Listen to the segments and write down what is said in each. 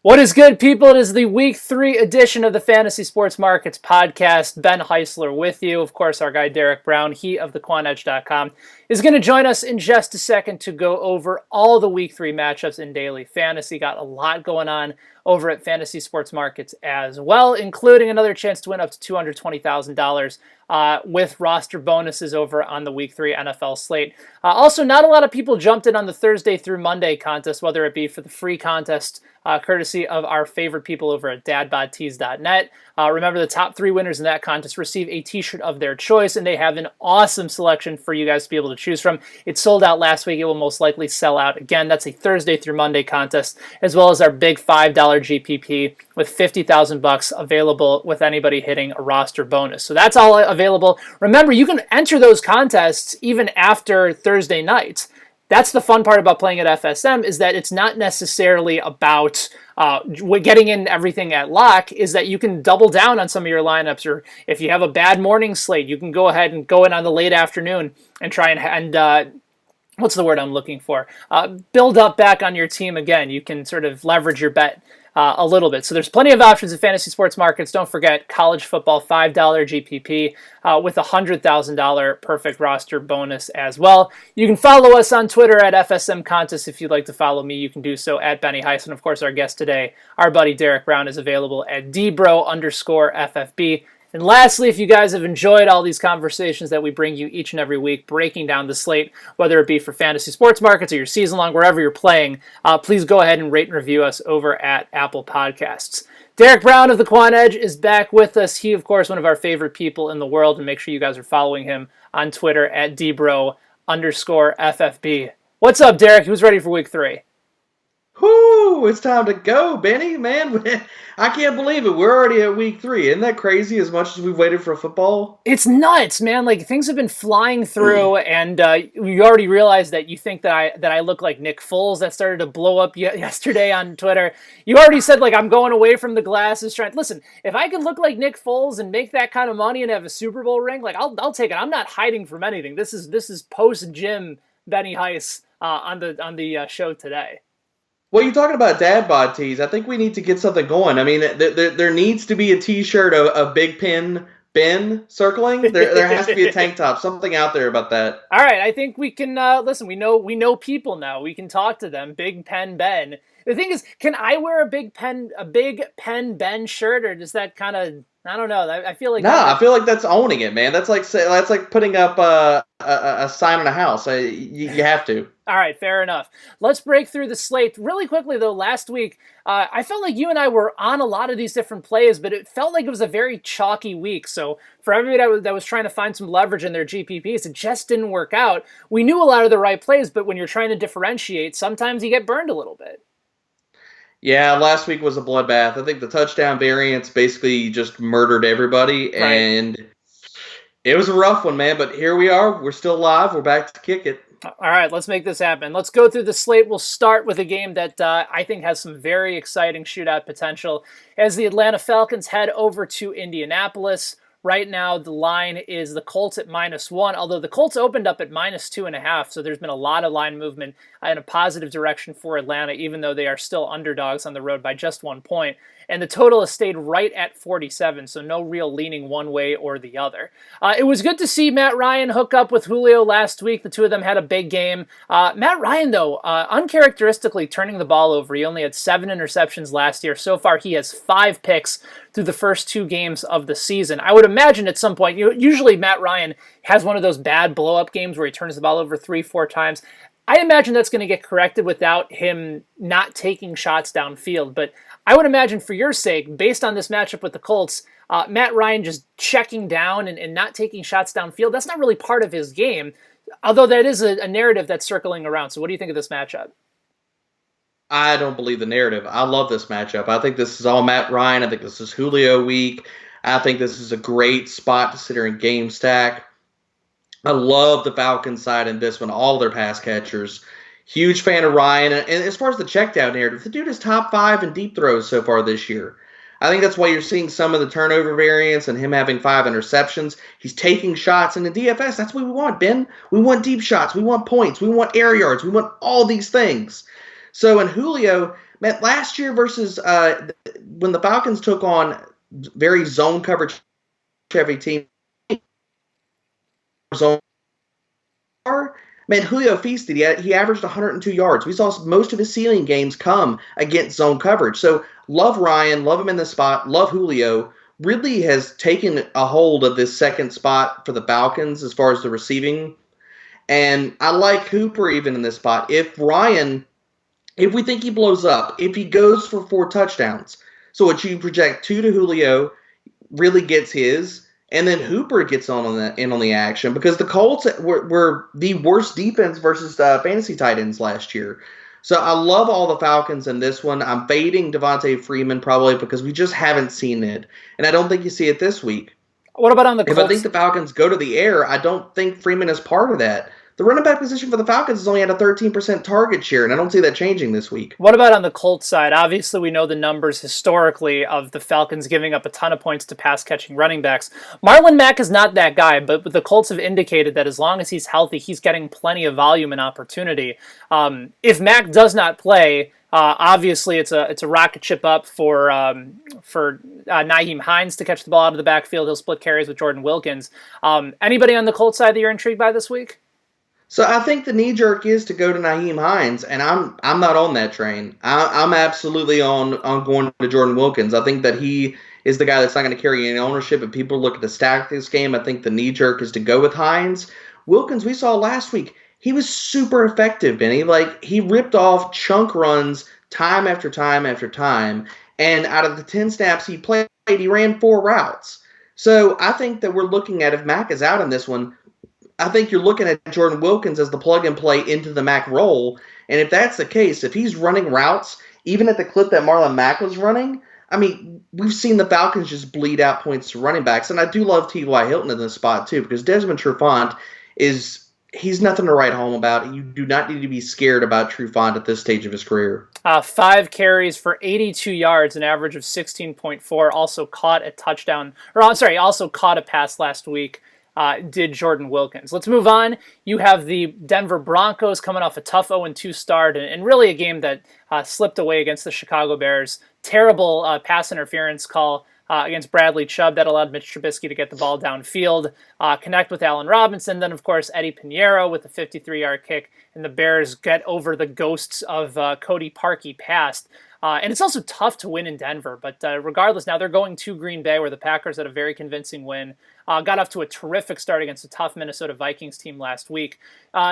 What is good, people? It is the Week 3 edition of the Fantasy Sports Markets podcast. Ben Heisler with you. Of course, our guy Derek Brown, he of the QuantEdge.com, is going to join us in just a second to go over all the Week 3 matchups in daily fantasy. Got a lot going on over at Fantasy Sports Markets as well, including another chance to win up to $220,000 with roster bonuses over on the Week 3 NFL slate. Also, not a lot of people jumped in on the Thursday through Monday contest, whether it be for the free contest courtesy of our favorite people over at dadbodtees.net. Remember, the top 3 winners in that contest receive a t-shirt of their choice, and they have an awesome selection for you guys to be able to choose from. It sold out last week. It will most likely sell out again. That's a Thursday through Monday contest, as well as our big $5 GPP with $50,000 available with anybody hitting a roster bonus. So that's all available. Remember, you can enter those contests even after Thursday night. That's the fun part about playing at FSM, is that it's not necessarily about getting in everything at lock, is that you can double down on some of your lineups, or if you have a bad morning slate, you can go ahead and go in on the late afternoon and try and what's the word I'm looking for? Build up back on your team again. You can sort of leverage your bet a little bit. So there's plenty of options in fantasy sports markets. Don't forget college football, $5 GPP with a $100,000 perfect roster bonus as well. You can follow us on Twitter at FSM Contest. If you'd like to follow me, you can do so at Benny Heiss. And of course, our guest today, our buddy Derek Brown, is available at dbro_FFB. And lastly, if you guys have enjoyed all these conversations that we bring you each and every week, breaking down the slate, whether it be for fantasy sports markets or your season long, wherever you're playing, please go ahead and rate and review us over at Apple Podcasts. Derek Brown of the Quant Edge is back with us. He, of course, one of our favorite people in the world, and make sure you guys are following him on Twitter at dbro_FFB. What's up, Derek? Who's ready for week 3? Whoo, it's time to go, Benny, man. I can't believe it. We're already at week 3. Isn't that crazy, as much as we've waited for football? It's nuts, man. Like, things have been flying through, and you already realized that you think that I look like Nick Foles. That started to blow up yesterday on Twitter. You already said, like, I'm going away from the glasses. Listen, if I could look like Nick Foles and make that kind of money and have a Super Bowl ring, like, I'll take it. I'm not hiding from anything. This is post-gym Benny Heiss on the show today. Well, you're talking about dad bod tees. I think we need to get something going. I mean, there needs to be a T-shirt of Big Pen Ben circling. There has to be a tank top, something out there about that. All right, I think we can listen. We know people now. We can talk to them. Big Pen Ben. The thing is, can I wear a Big Pen Ben shirt, or does that kind of, I don't know. I feel like I feel like that's owning it, man. That's like putting up a sign in a house. You have to. All right, fair enough. Let's break through the slate really quickly, though. Last week, I felt like you and I were on a lot of these different plays, but it felt like it was a very chalky week. So for everybody that was trying to find some leverage in their GPPs, it just didn't work out. We knew a lot of the right plays, but when you're trying to differentiate, sometimes you get burned a little bit. Yeah, last week was a bloodbath. I think the touchdown variance basically just murdered everybody, Right. And it was a rough one, man. But here we are. We're still alive. We're back to kick it. All right, let's make this happen. Let's go through the slate. We'll start with a game that I think has some very exciting shootout potential as the Atlanta Falcons head over to Indianapolis. Right now, the line is the Colts at -1, although the Colts opened up at -2.5, so there's been a lot of line movement in a positive direction for Atlanta, even though they are still underdogs on the road by just 1 point. And the total has stayed right at 47, so no real leaning one way or the other. It was good to see Matt Ryan hook up with Julio last week. The two of them had a big game. Matt Ryan, though, uncharacteristically turning the ball over. He only had 7 interceptions last year. So far, he has 5 picks through the first 2 games of the season. I would imagine at some point, usually Matt Ryan has one of those bad blow-up games where he turns the ball over 3-4 times. I imagine that's going to get corrected without him not taking shots downfield. But I would imagine for your sake, based on this matchup with the Colts, Matt Ryan just checking down and not taking shots downfield, that's not really part of his game, although that is a narrative that's circling around. So what do you think of this matchup? I don't believe the narrative. I love this matchup. I think this is all Matt Ryan. I think this is Julio week. I think this is a great spot to sit here and game stack. I love the Falcons side in this one, all their pass catchers. Huge fan of Ryan. And as far as the check down narrative, the dude is top 5 in deep throws so far this year. I think that's why you're seeing some of the turnover variance and him having 5 interceptions. He's taking shots. And in DFS, that's what we want, Ben. We want deep shots. We want points. We want air yards. We want all these things. So in Julio, Man, last year versus when the Falcons took on very zone coverage heavy team, zone. Man, Julio feasted. He averaged 102 yards. We saw most of his ceiling games come against zone coverage. So love Ryan, love him in the spot, love Julio. Ridley has taken a hold of this second spot for the Falcons as far as the receiving. And I like Hooper even in this spot. If we think he blows up, if he goes for 4 touchdowns, so what you project 2 to Julio, really gets his, and then Hooper gets on the action because the Colts were the worst defense versus fantasy tight ends last year. So I love all the Falcons in this one. I'm fading Devontae Freeman probably because we just haven't seen it, and I don't think you see it this week. What about on the Colts? If I think the Falcons go to the air, I don't think Freeman is part of that. The running back position for the Falcons has only had a 13% target share, and I don't see that changing this week. What about on the Colts side? Obviously, we know the numbers historically of the Falcons giving up a ton of points to pass-catching running backs. Marlon Mack is not that guy, but the Colts have indicated that as long as he's healthy, he's getting plenty of volume and opportunity. If Mack does not play, obviously it's a rocket ship up for Nyheim Hines to catch the ball out of the backfield. He'll split carries with Jordan Wilkins. Anybody on the Colts side that you're intrigued by this week? So I think the knee jerk is to go to Nyheim Hines, and I'm not on that train. I'm absolutely on going to Jordan Wilkins. I think that he is the guy that's not going to carry any ownership. If people look to stack this game, I think the knee jerk is to go with Hines. Wilkins, we saw last week, he was super effective, Benny. Like, he ripped off chunk runs time after time after time, and out of the 10 snaps he played, he ran 4 routes. So I think that we're looking at, if Mack is out in this one, I think you're looking at Jordan Wilkins as the plug-and-play into the Mack role. And if that's the case, if he's running routes, even at the clip that Marlon Mack was running, I mean, we've seen the Falcons just bleed out points to running backs. And I do love T.Y. Hilton in this spot, too, because Desmond Trufant he's nothing to write home about. You do not need to be scared about Trufant at this stage of his career. 5 carries for 82 yards, an average of 16.4. Also caught a pass last week. Did Jordan Wilkins. Let's move on. You have the Denver Broncos coming off a tough 0-2 start and really a game that slipped away against the Chicago Bears. Terrible pass interference call against Bradley Chubb that allowed Mitch Trubisky to get the ball downfield, connect with Allen Robinson. Then, of course, Eddie Pinheiro with a 53-yard kick, and the Bears get over the ghosts of Cody Parkey past. And it's also tough to win in Denver, but regardless, now they're going to Green Bay, where the Packers had a very convincing win. Got off to a terrific start against a tough Minnesota Vikings team last week.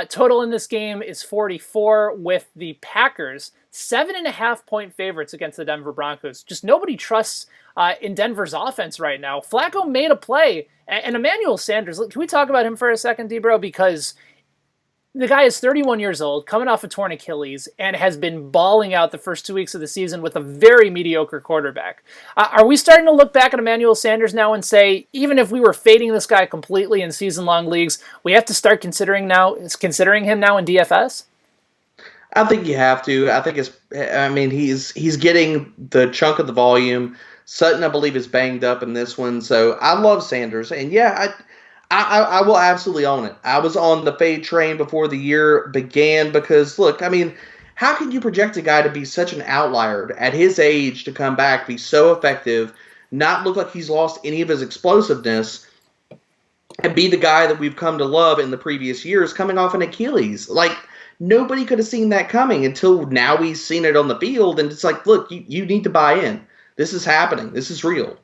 Total in this game is 44, with the Packers 7.5-point favorites against the Denver Broncos. Just nobody trusts in Denver's offense right now. Flacco made a play, and Emmanuel Sanders, can we talk about him for a second, D-Bro? Because the guy is 31 years old, coming off a torn Achilles, and has been balling out the first 2 weeks of the season with a very mediocre quarterback. Are we starting to look back at Emmanuel Sanders now and say, even if we were fading this guy completely in season-long leagues, we have to start considering him now in DFS? I think you have to. He's getting the chunk of the volume. Sutton, I believe, is banged up in this one, so I love Sanders. And yeah, I will absolutely own it. I was on the fade train before the year began because, look, I mean, how can you project a guy to be such an outlier at his age, to come back, be so effective, not look like he's lost any of his explosiveness, and be the guy that we've come to love in the previous years coming off an Achilles? Like, nobody could have seen that coming until now we've seen it on the field, and it's like, look, you need to buy in. This is happening. This is real.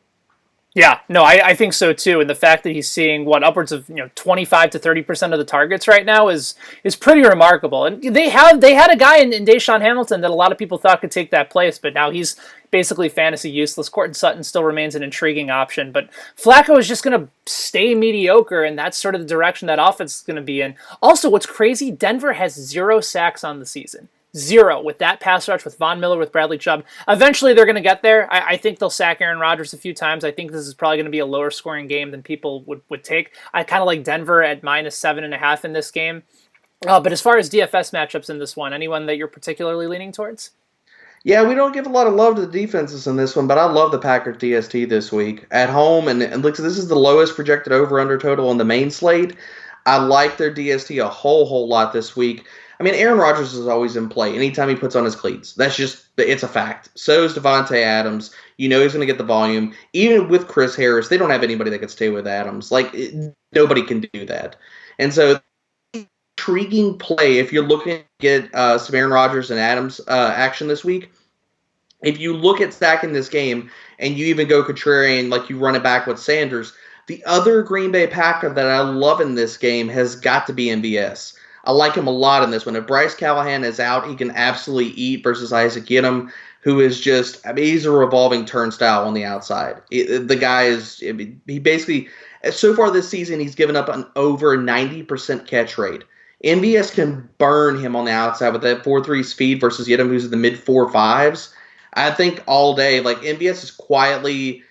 Yeah, no, I think so too. And the fact that he's seeing upwards of 25 to 30% of the targets right now is pretty remarkable. And they had a guy in Deshaun Hamilton that a lot of people thought could take that place, but now he's basically fantasy useless. Courtland Sutton still remains an intriguing option, but Flacco is just going to stay mediocre, and that's sort of the direction that offense is going to be in. Also, what's crazy, Denver has 0 sacks on the season. 0 with that pass rush, with Von Miller, with Bradley Chubb. Eventually, they're going to get there. I think they'll sack Aaron Rodgers a few times. I think this is probably going to be a lower scoring game than people would take. I kind of like Denver at -7.5 in this game. But as far as DFS matchups in this one, anyone that you're particularly leaning towards? Yeah, we don't give a lot of love to the defenses in this one, but I love the Packers DST this week at home. And look, this is the lowest projected over-under total on the main slate. I like their DST a whole lot this week. I mean, Aaron Rodgers is always in play anytime he puts on his cleats. It's a fact. So is Devontae Adams. You know he's going to get the volume. Even with Chris Harris, they don't have anybody that can stay with Adams. Nobody can do that. And so, intriguing play if you're looking to get some Aaron Rodgers and Adams action this week. If you look at stacking this game and you even go contrarian, like you run it back with Sanders, the other Green Bay Packer that I love in this game has got to be MVS. I like him a lot in this one. If Bryce Callahan is out, he can absolutely eat versus Isaac Yiadom, who is just, I mean, he's a revolving turnstile on the outside. The guy is, he basically, so far this season, he's given up an over 90% catch rate. MVS can burn him on the outside with that 4.3 speed versus Yiadom, who's in the mid 4.5s. I think all day, MVS is quietly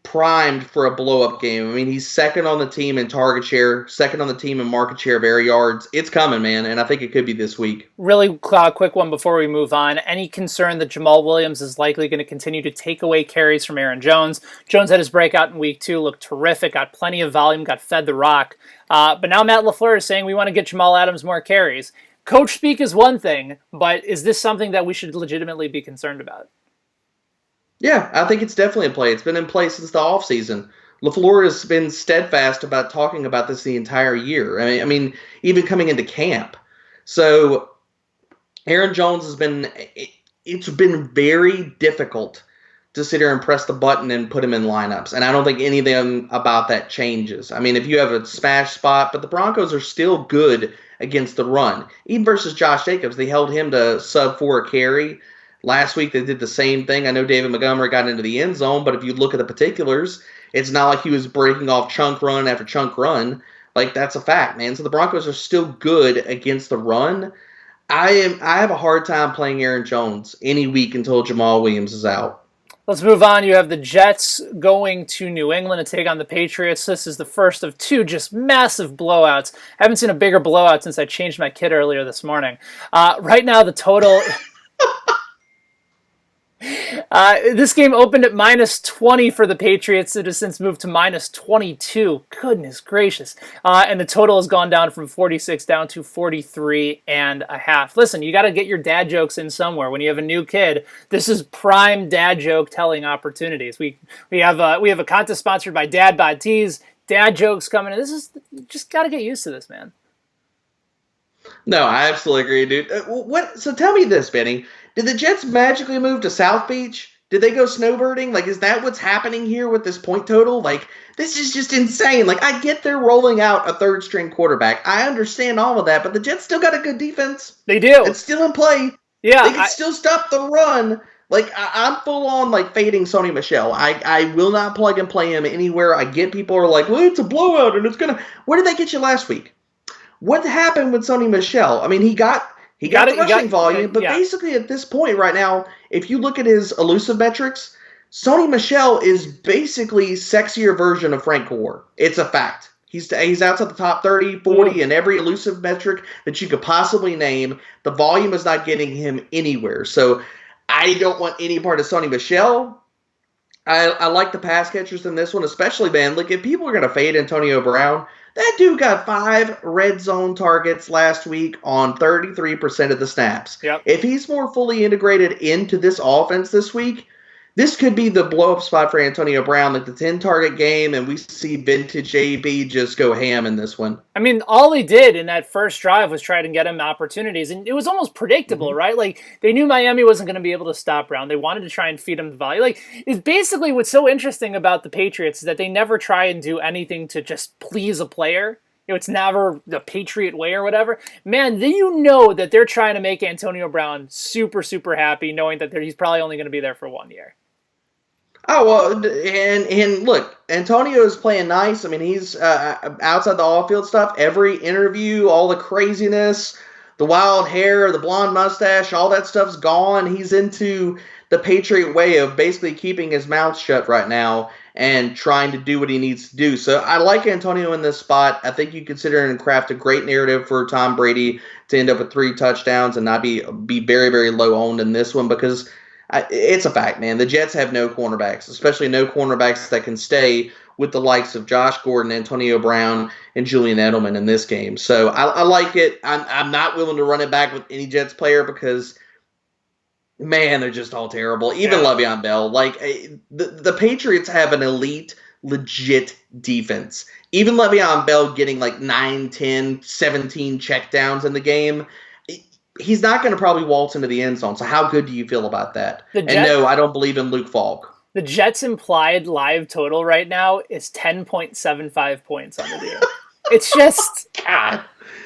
primed for a blow-up game. I mean, he's second on the team in target share, second on the team in market share of air yards. It's coming, man, and I think it could be this week. Really quick one before we move on. Any concern that Jamal Williams is likely going to continue to take away carries from Aaron Jones? Jones had his breakout in week 2, looked terrific, got plenty of volume, got fed the rock. But now Matt LaFleur is saying we want to get Jamal Adams more carries. Coach speak is one thing, but is this something that we should legitimately be concerned about? Yeah, I think it's definitely in play. It's been in play since the offseason. LaFleur has been steadfast about talking about this the entire year. I mean, even coming into camp. So Aaron Jones it's been very difficult to sit here and press the button and put him in lineups. And I don't think anything about that changes. I mean, if you have a smash spot, but the Broncos are still good against the run. Even versus Josh Jacobs, they held him to sub 4 a carry. Last week they did the same thing. I know David Montgomery got into the end zone, but if you look at the particulars, it's not like he was breaking off chunk run after chunk run. That's a fact, man. So the Broncos are still good against the run. I have a hard time playing Aaron Jones any week until Jamal Williams is out. Let's move on. You have the Jets going to New England to take on the Patriots. This is the first of 2 just massive blowouts. I haven't seen a bigger blowout since I changed my kid earlier this morning. Right now, the total... This game opened at -20 for the Patriots. It has since moved to -22. Goodness gracious. And the total has gone down from 46 down to 43.5. Listen, you got to get your dad jokes in somewhere. When you have a new kid, this is prime dad joke telling opportunities. We have a contest sponsored by Dad Bod Tees. Dad jokes coming in. You just got to get used to this, man. No, I absolutely agree, dude. So tell me this, Benny. Did the Jets magically move to South Beach? Did they go snowbirding? Is that what's happening here with this point total? This is just insane. I get they're rolling out a third-string quarterback. I understand all of that, but the Jets still got a good defense. They do. It's still in play. Yeah. They can still stop the run. I'm full on, fading Sony Michel. I will not plug and play him anywhere. I get people are like, well, it's a blowout, and it's going to... Where did they get you last week? What happened with Sony Michel? I mean, he got the rushing volume, but basically at this point right now, if you look at his elusive metrics, Sony Michel is basically sexier version of Frank Gore. It's a fact. He's outside the top 30, 40 in every elusive metric that you could possibly name. The volume is not getting him anywhere. So I don't want any part of Sony Michel. I like the pass catchers in this one, especially, man. If people are going to fade Antonio Brown, that dude got 5 red zone targets last week on 33% of the snaps. Yep. If he's more fully integrated into this offense this week, this could be the blow-up spot for Antonio Brown, the 10-target game, and we see vintage AB just go ham in this one. I mean, all they did in that first drive was try to get him opportunities, and it was almost predictable, right? They knew Miami wasn't going to be able to stop Brown. They wanted to try and feed him the volume. It's basically what's so interesting about the Patriots is that they never try and do anything to just please a player. It's never the Patriot way or whatever. Man, then you know that they're trying to make Antonio Brown super, super happy, knowing that he's probably only going to be there for 1 year. Oh, well, and look, Antonio is playing nice. I mean, he's outside the off-field stuff. Every interview, all the craziness, the wild hair, the blonde mustache, all that stuff's gone. He's into the Patriot way of basically keeping his mouth shut right now and trying to do what he needs to do. So I like Antonio in this spot. I think you consider and craft a great narrative for Tom Brady to end up with 3 touchdowns and not be very, very low owned in this one because it's a fact, man. The Jets have no cornerbacks, especially no cornerbacks that can stay with the likes of Josh Gordon, Antonio Brown, and Julian Edelman in this game. So I like it. I'm not willing to run it back with any Jets player because, man, they're just all terrible. Even Le'Veon Bell. Like, the Patriots have an elite, legit defense. Even Le'Veon Bell getting like 9, 10, 17 checkdowns in the game, he's not going to probably waltz into the end zone. So how good do you feel about that? And no, I don't believe in Luke Falk. The Jets' implied live total right now is 10.75 points on the deal. It's just, God,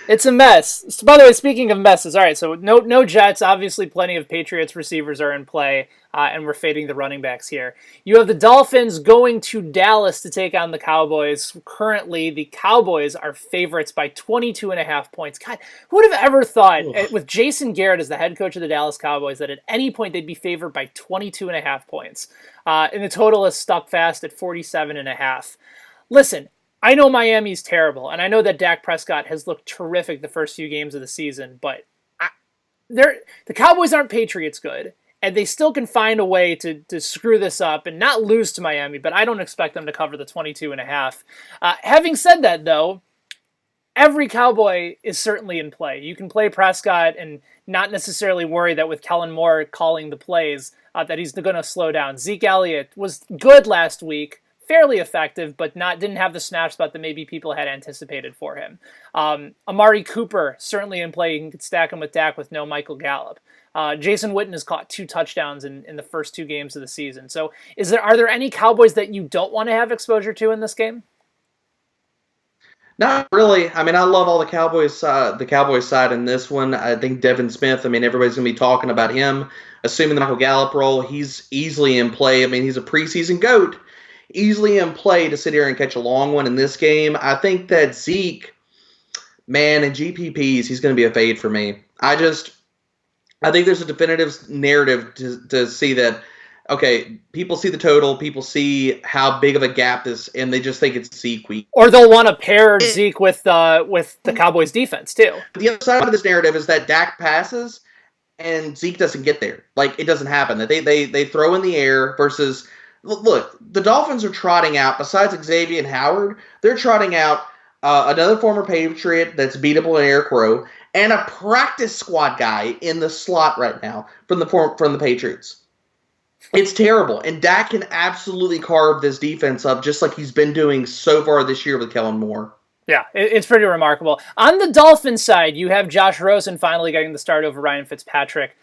it's a mess. So, by the way, speaking of messes, all right, so no Jets. Obviously, plenty of Patriots receivers are in play, and we're fading the running backs here. You have the Dolphins going to Dallas to take on the Cowboys. Currently, the Cowboys are favorites by 22.5 points. God, who would have ever thought, with Jason Garrett as the head coach of the Dallas Cowboys, that at any point they'd be favored by 22.5 points? And the total is stuck fast at 47.5. Listen, I know Miami's terrible, and I know that Dak Prescott has looked terrific the first few games of the season, but the Cowboys aren't Patriots good, and they still can find a way to screw this up and not lose to Miami, but I don't expect them to cover the 22.5. Having said that, though, every Cowboy is certainly in play. You can play Prescott and not necessarily worry that with Kellen Moore calling the plays that he's going to slow down. Zeke Elliott was good last week, fairly effective, but didn't have the snap spot that maybe people had anticipated for him. Amari Cooper, certainly in play. You can stack him with Dak with no Michael Gallup. Jason Witten has caught 2 touchdowns in the first 2 games of the season. So are there any Cowboys that you don't want to have exposure to in this game? Not really. I mean, I love all the Cowboys side in this one. I think Devin Smith, I mean, everybody's going to be talking about him, assuming the Michael Gallup role. He's easily in play. I mean, he's a preseason GOAT. Easily in play to sit here and catch a long one in this game. I think that Zeke, man, in GPPs, he's going to be a fade for me. I think there's a definitive narrative to see that, okay, people see the total, people see how big of a gap this, and they just think it's Zeke week. Or they'll want to pair Zeke with the Cowboys defense too. The other side of this narrative is that Dak passes and Zeke doesn't get there. Like, it doesn't happen. That they throw in the air versus, look, the Dolphins are trotting out, besides Xavier and Howard, they're trotting out another former Patriot that's beatable in Eric Rowe, and a practice squad guy in the slot right now from the Patriots. It's terrible. And Dak can absolutely carve this defense up just like he's been doing so far this year with Kellen Moore. Yeah, it's pretty remarkable. On the Dolphins side, you have Josh Rosen finally getting the start over Ryan Fitzpatrick.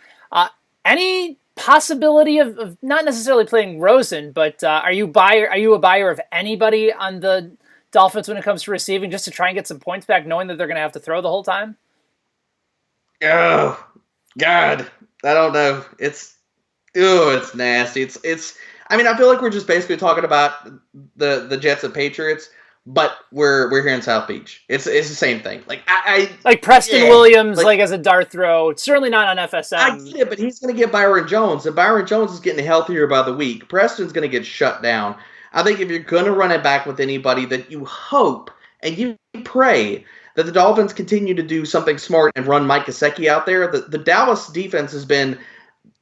Any possibility of not necessarily playing Rosen, but are you a buyer of anybody on the Dolphins when it comes to receiving, just to try and get some points back, knowing that they're going to have to throw the whole time? Oh, God. I don't know. It's nasty. It's. I mean, I feel like we're just basically talking about the Jets and Patriots, but we're here in South Beach. It's the same thing. Like like Preston Williams, like as a dart throw. It's certainly not on FSM. I get it, but he's going to get Byron Jones, and Byron Jones is getting healthier by the week. Preston's going to get shut down. I think if you're going to run it back with anybody, that you hope and you pray that the Dolphins continue to do something smart and run Mike Gesicki out there. The Dallas defense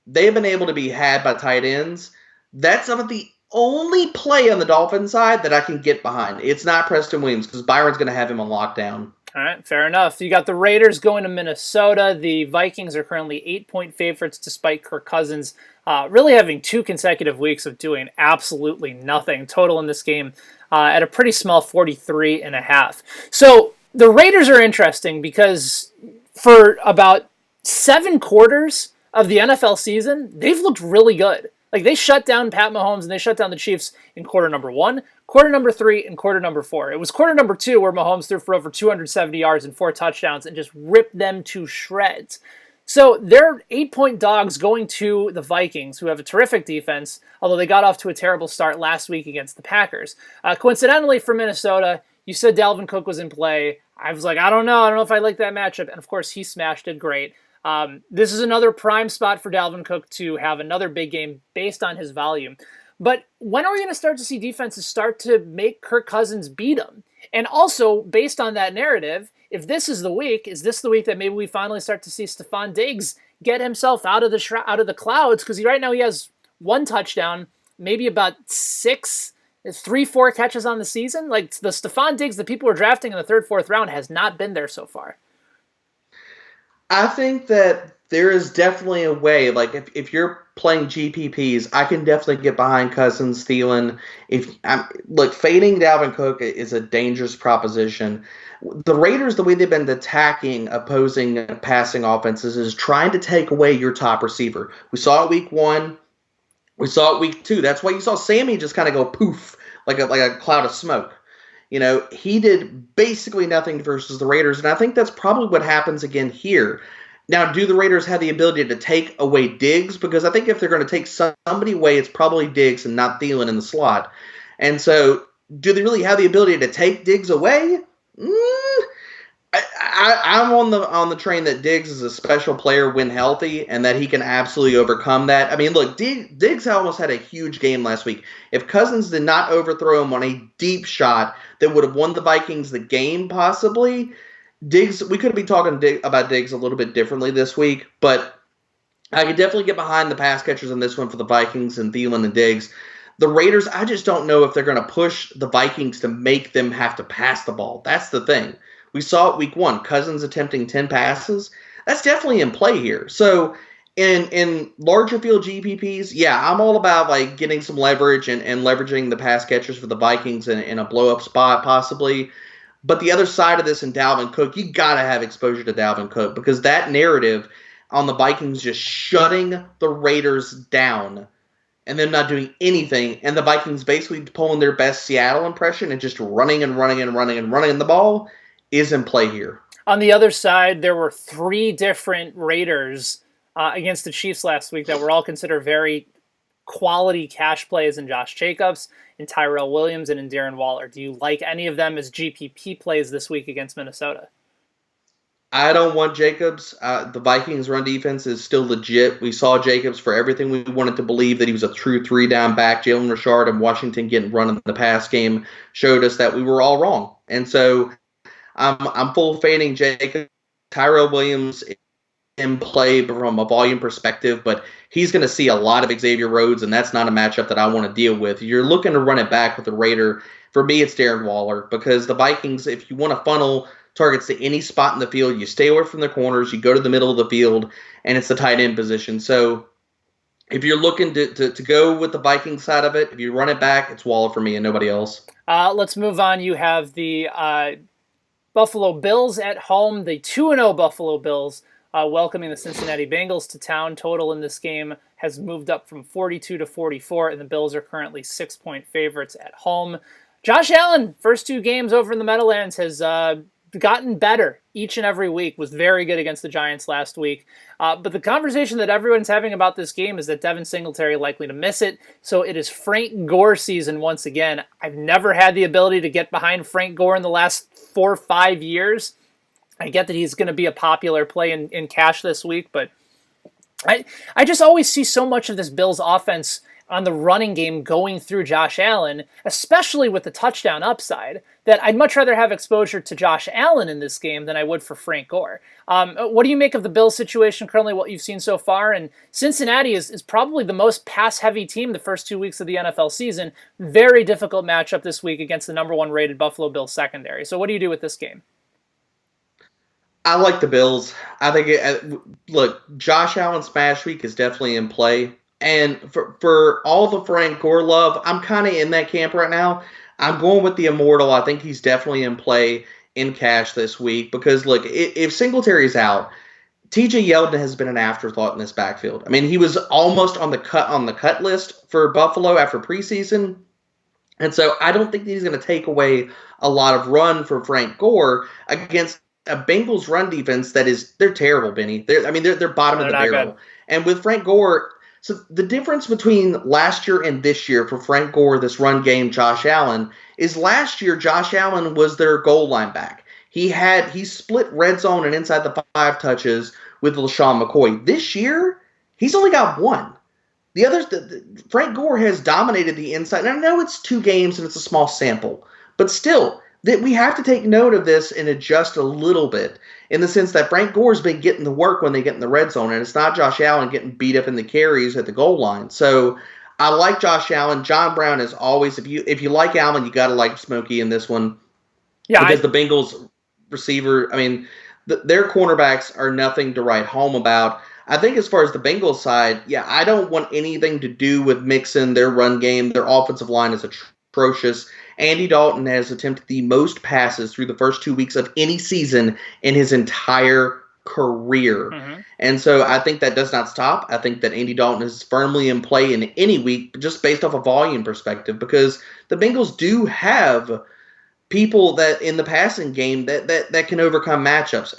they've been able to be had by tight ends. That's some of the only play on the Dolphins side that I can get behind. It's not Preston Williams because Byron's going to have him on lockdown. All right, fair enough. You got the Raiders going to Minnesota. The Vikings are currently 8-point favorites despite Kirk Cousins really having 2 consecutive weeks of doing absolutely nothing. Total in this game at a pretty small 43.5. So the Raiders are interesting because for about 7 quarters of the NFL season, they've looked really good. Like, they shut down Pat Mahomes and they shut down the Chiefs in quarter number 1, quarter number 3, and quarter number 4. It was quarter number 2 where Mahomes threw for over 270 yards and 4 touchdowns and just ripped them to shreds. So they're 8-point dogs going to the Vikings, who have a terrific defense, although they got off to a terrible start last week against the Packers. Coincidentally, for Minnesota, you said Dalvin Cook was in play. I was like, I don't know if I like that matchup. And of course, he smashed it great. This is another prime spot for Dalvin Cook to have another big game based on his volume. But when are we going to start to see defenses start to make Kirk Cousins beat them? And also, based on that narrative, if this is the week, is this the week that maybe we finally start to see Stephon Diggs get himself out of the clouds? Because right now he has 1 touchdown, maybe about 6 It's 3-4 catches on the season. Like the Stephon Diggs that people were drafting in the third, fourth round has not been there so far. I think that there is definitely a way. Like if you're playing GPPs, I can definitely get behind Cousins, Thielen. Look, fading Dalvin Cook is a dangerous proposition. The Raiders, the way they've been attacking opposing passing offenses, is trying to take away your top receiver. We saw it week 1. We saw it week 2. That's why you saw Sammy just kind of go poof like a cloud of smoke. He did basically nothing versus the Raiders, and I think that's probably what happens again here. Now, do the Raiders have the ability to take away Diggs? Because I think if they're going to take somebody away, it's probably Diggs and not Thielen in the slot. And so, do they really have the ability to take Diggs away? I'm on the train that Diggs is a special player when healthy, and that he can absolutely overcome that. I mean, look, Diggs almost had a huge game last week. If Cousins did not overthrow him on a deep shot that would have won the Vikings the game, possibly, Diggs, we could be talking about Diggs a little bit differently this week, but I could definitely get behind the pass catchers in this one for the Vikings and Thielen and Diggs. The Raiders, I just don't know if they're going to push the Vikings to make them have to pass the ball. That's the thing. We saw it week 1, Cousins attempting 10 passes. That's definitely in play here. So in larger field GPPs, yeah, I'm all about like getting some leverage and leveraging the pass catchers for the Vikings in a blow-up spot possibly. But the other side of this in Dalvin Cook, you got to have exposure to Dalvin Cook, because that narrative on the Vikings just shutting the Raiders down and them not doing anything, and the Vikings basically pulling their best Seattle impression and just running the ball is in play here. On the other side, there were 3 different Raiders against the Chiefs last week that were all considered very quality cash plays in Josh Jacobs, in Tyrell Williams, and in Darren Waller. Do you like any of them as GPP plays this week against Minnesota? I don't want Jacobs. The Vikings' run defense is still legit. We saw Jacobs for everything we wanted to believe that he was a true 3-down back. Jalen Richard and Washington getting run in the pass game showed us that we were all wrong. And so I'm full fading Jacobs. Tyrell Williams in play from a volume perspective, but he's going to see a lot of Xavier Rhodes, and that's not a matchup that I want to deal with. You're looking to run it back with the Raider. For me, it's Darren Waller, because the Vikings, if you want to funnel targets to any spot in the field, you stay away from the corners, you go to the middle of the field, and it's the tight end position. So if you're looking to go with the Viking side of it, if you run it back, it's Waller for me and nobody else. Let's move on. You have the Buffalo Bills at home, the 2-0 Buffalo Bills welcoming the Cincinnati Bengals to town. Total in this game has moved up from 42 to 44, and the Bills are currently 6-point favorites at home. Josh Allen, first 2 games over in the Meadowlands, has gotten better each and every week. Was very good against the Giants last week. But the conversation that everyone's having about this game is that Devin Singletary likely to miss it. So it is Frank Gore season once again. I've never had the ability to get behind Frank Gore in the last 4 or 5 years. I get that he's going to be a popular play in cash this week, but I just always see so much of this Bills offense on the running game going through Josh Allen, especially with the touchdown upside, that I'd much rather have exposure to Josh Allen in this game than I would for Frank Gore. What do you make of the Bills situation currently, what you've seen so far? And Cincinnati is probably the most pass-heavy team the first 2 weeks of the NFL season. Very difficult matchup this week against the number 1 rated Buffalo Bills secondary. So what do you do with this game? I like the Bills. I think, look, Josh Allen smash week is definitely in play. And for all the Frank Gore love, I'm kind of in that camp right now. I'm going with the Immortal. I think he's definitely in play in cash this week because, look, if Singletary's out, TJ Yeldon has been an afterthought in this backfield. I mean, he was almost on the cut list for Buffalo after preseason. And so I don't think that he's going to take away a lot of run from Frank Gore against a Bengals run defense they're terrible, Benny. They're bottom of the barrel. Good. And with Frank Gore, so the difference between last year and this year for Frank Gore, this run game, Josh Allen, is last year Josh Allen was their goal line back. He split red zone and inside the 5 touches with LaShawn McCoy. This year, he's only got 1. The others, Frank Gore has dominated the inside. And I know it's 2 games and it's a small sample, but still, that we have to take note of this and adjust a little bit in the sense that Frank Gore's been getting the work when they get in the red zone, and it's not Josh Allen getting beat up in the carries at the goal line. So I like Josh Allen. John Brown is always, if you like Allen, you got to like Smokey in this one. Yeah, because the Bengals receiver, I mean, their cornerbacks are nothing to write home about. I think as far as the Bengals side, yeah, I don't want anything to do with Mixon, their run game. Their offensive line is atrocious. Andy Dalton has attempted the most passes through the first 2 weeks of any season in his entire career. Mm-hmm. And so I think that does not stop. I think that Andy Dalton is firmly in play in any week just based off a volume perspective because the Bengals do have people that in the passing game that can overcome matchups.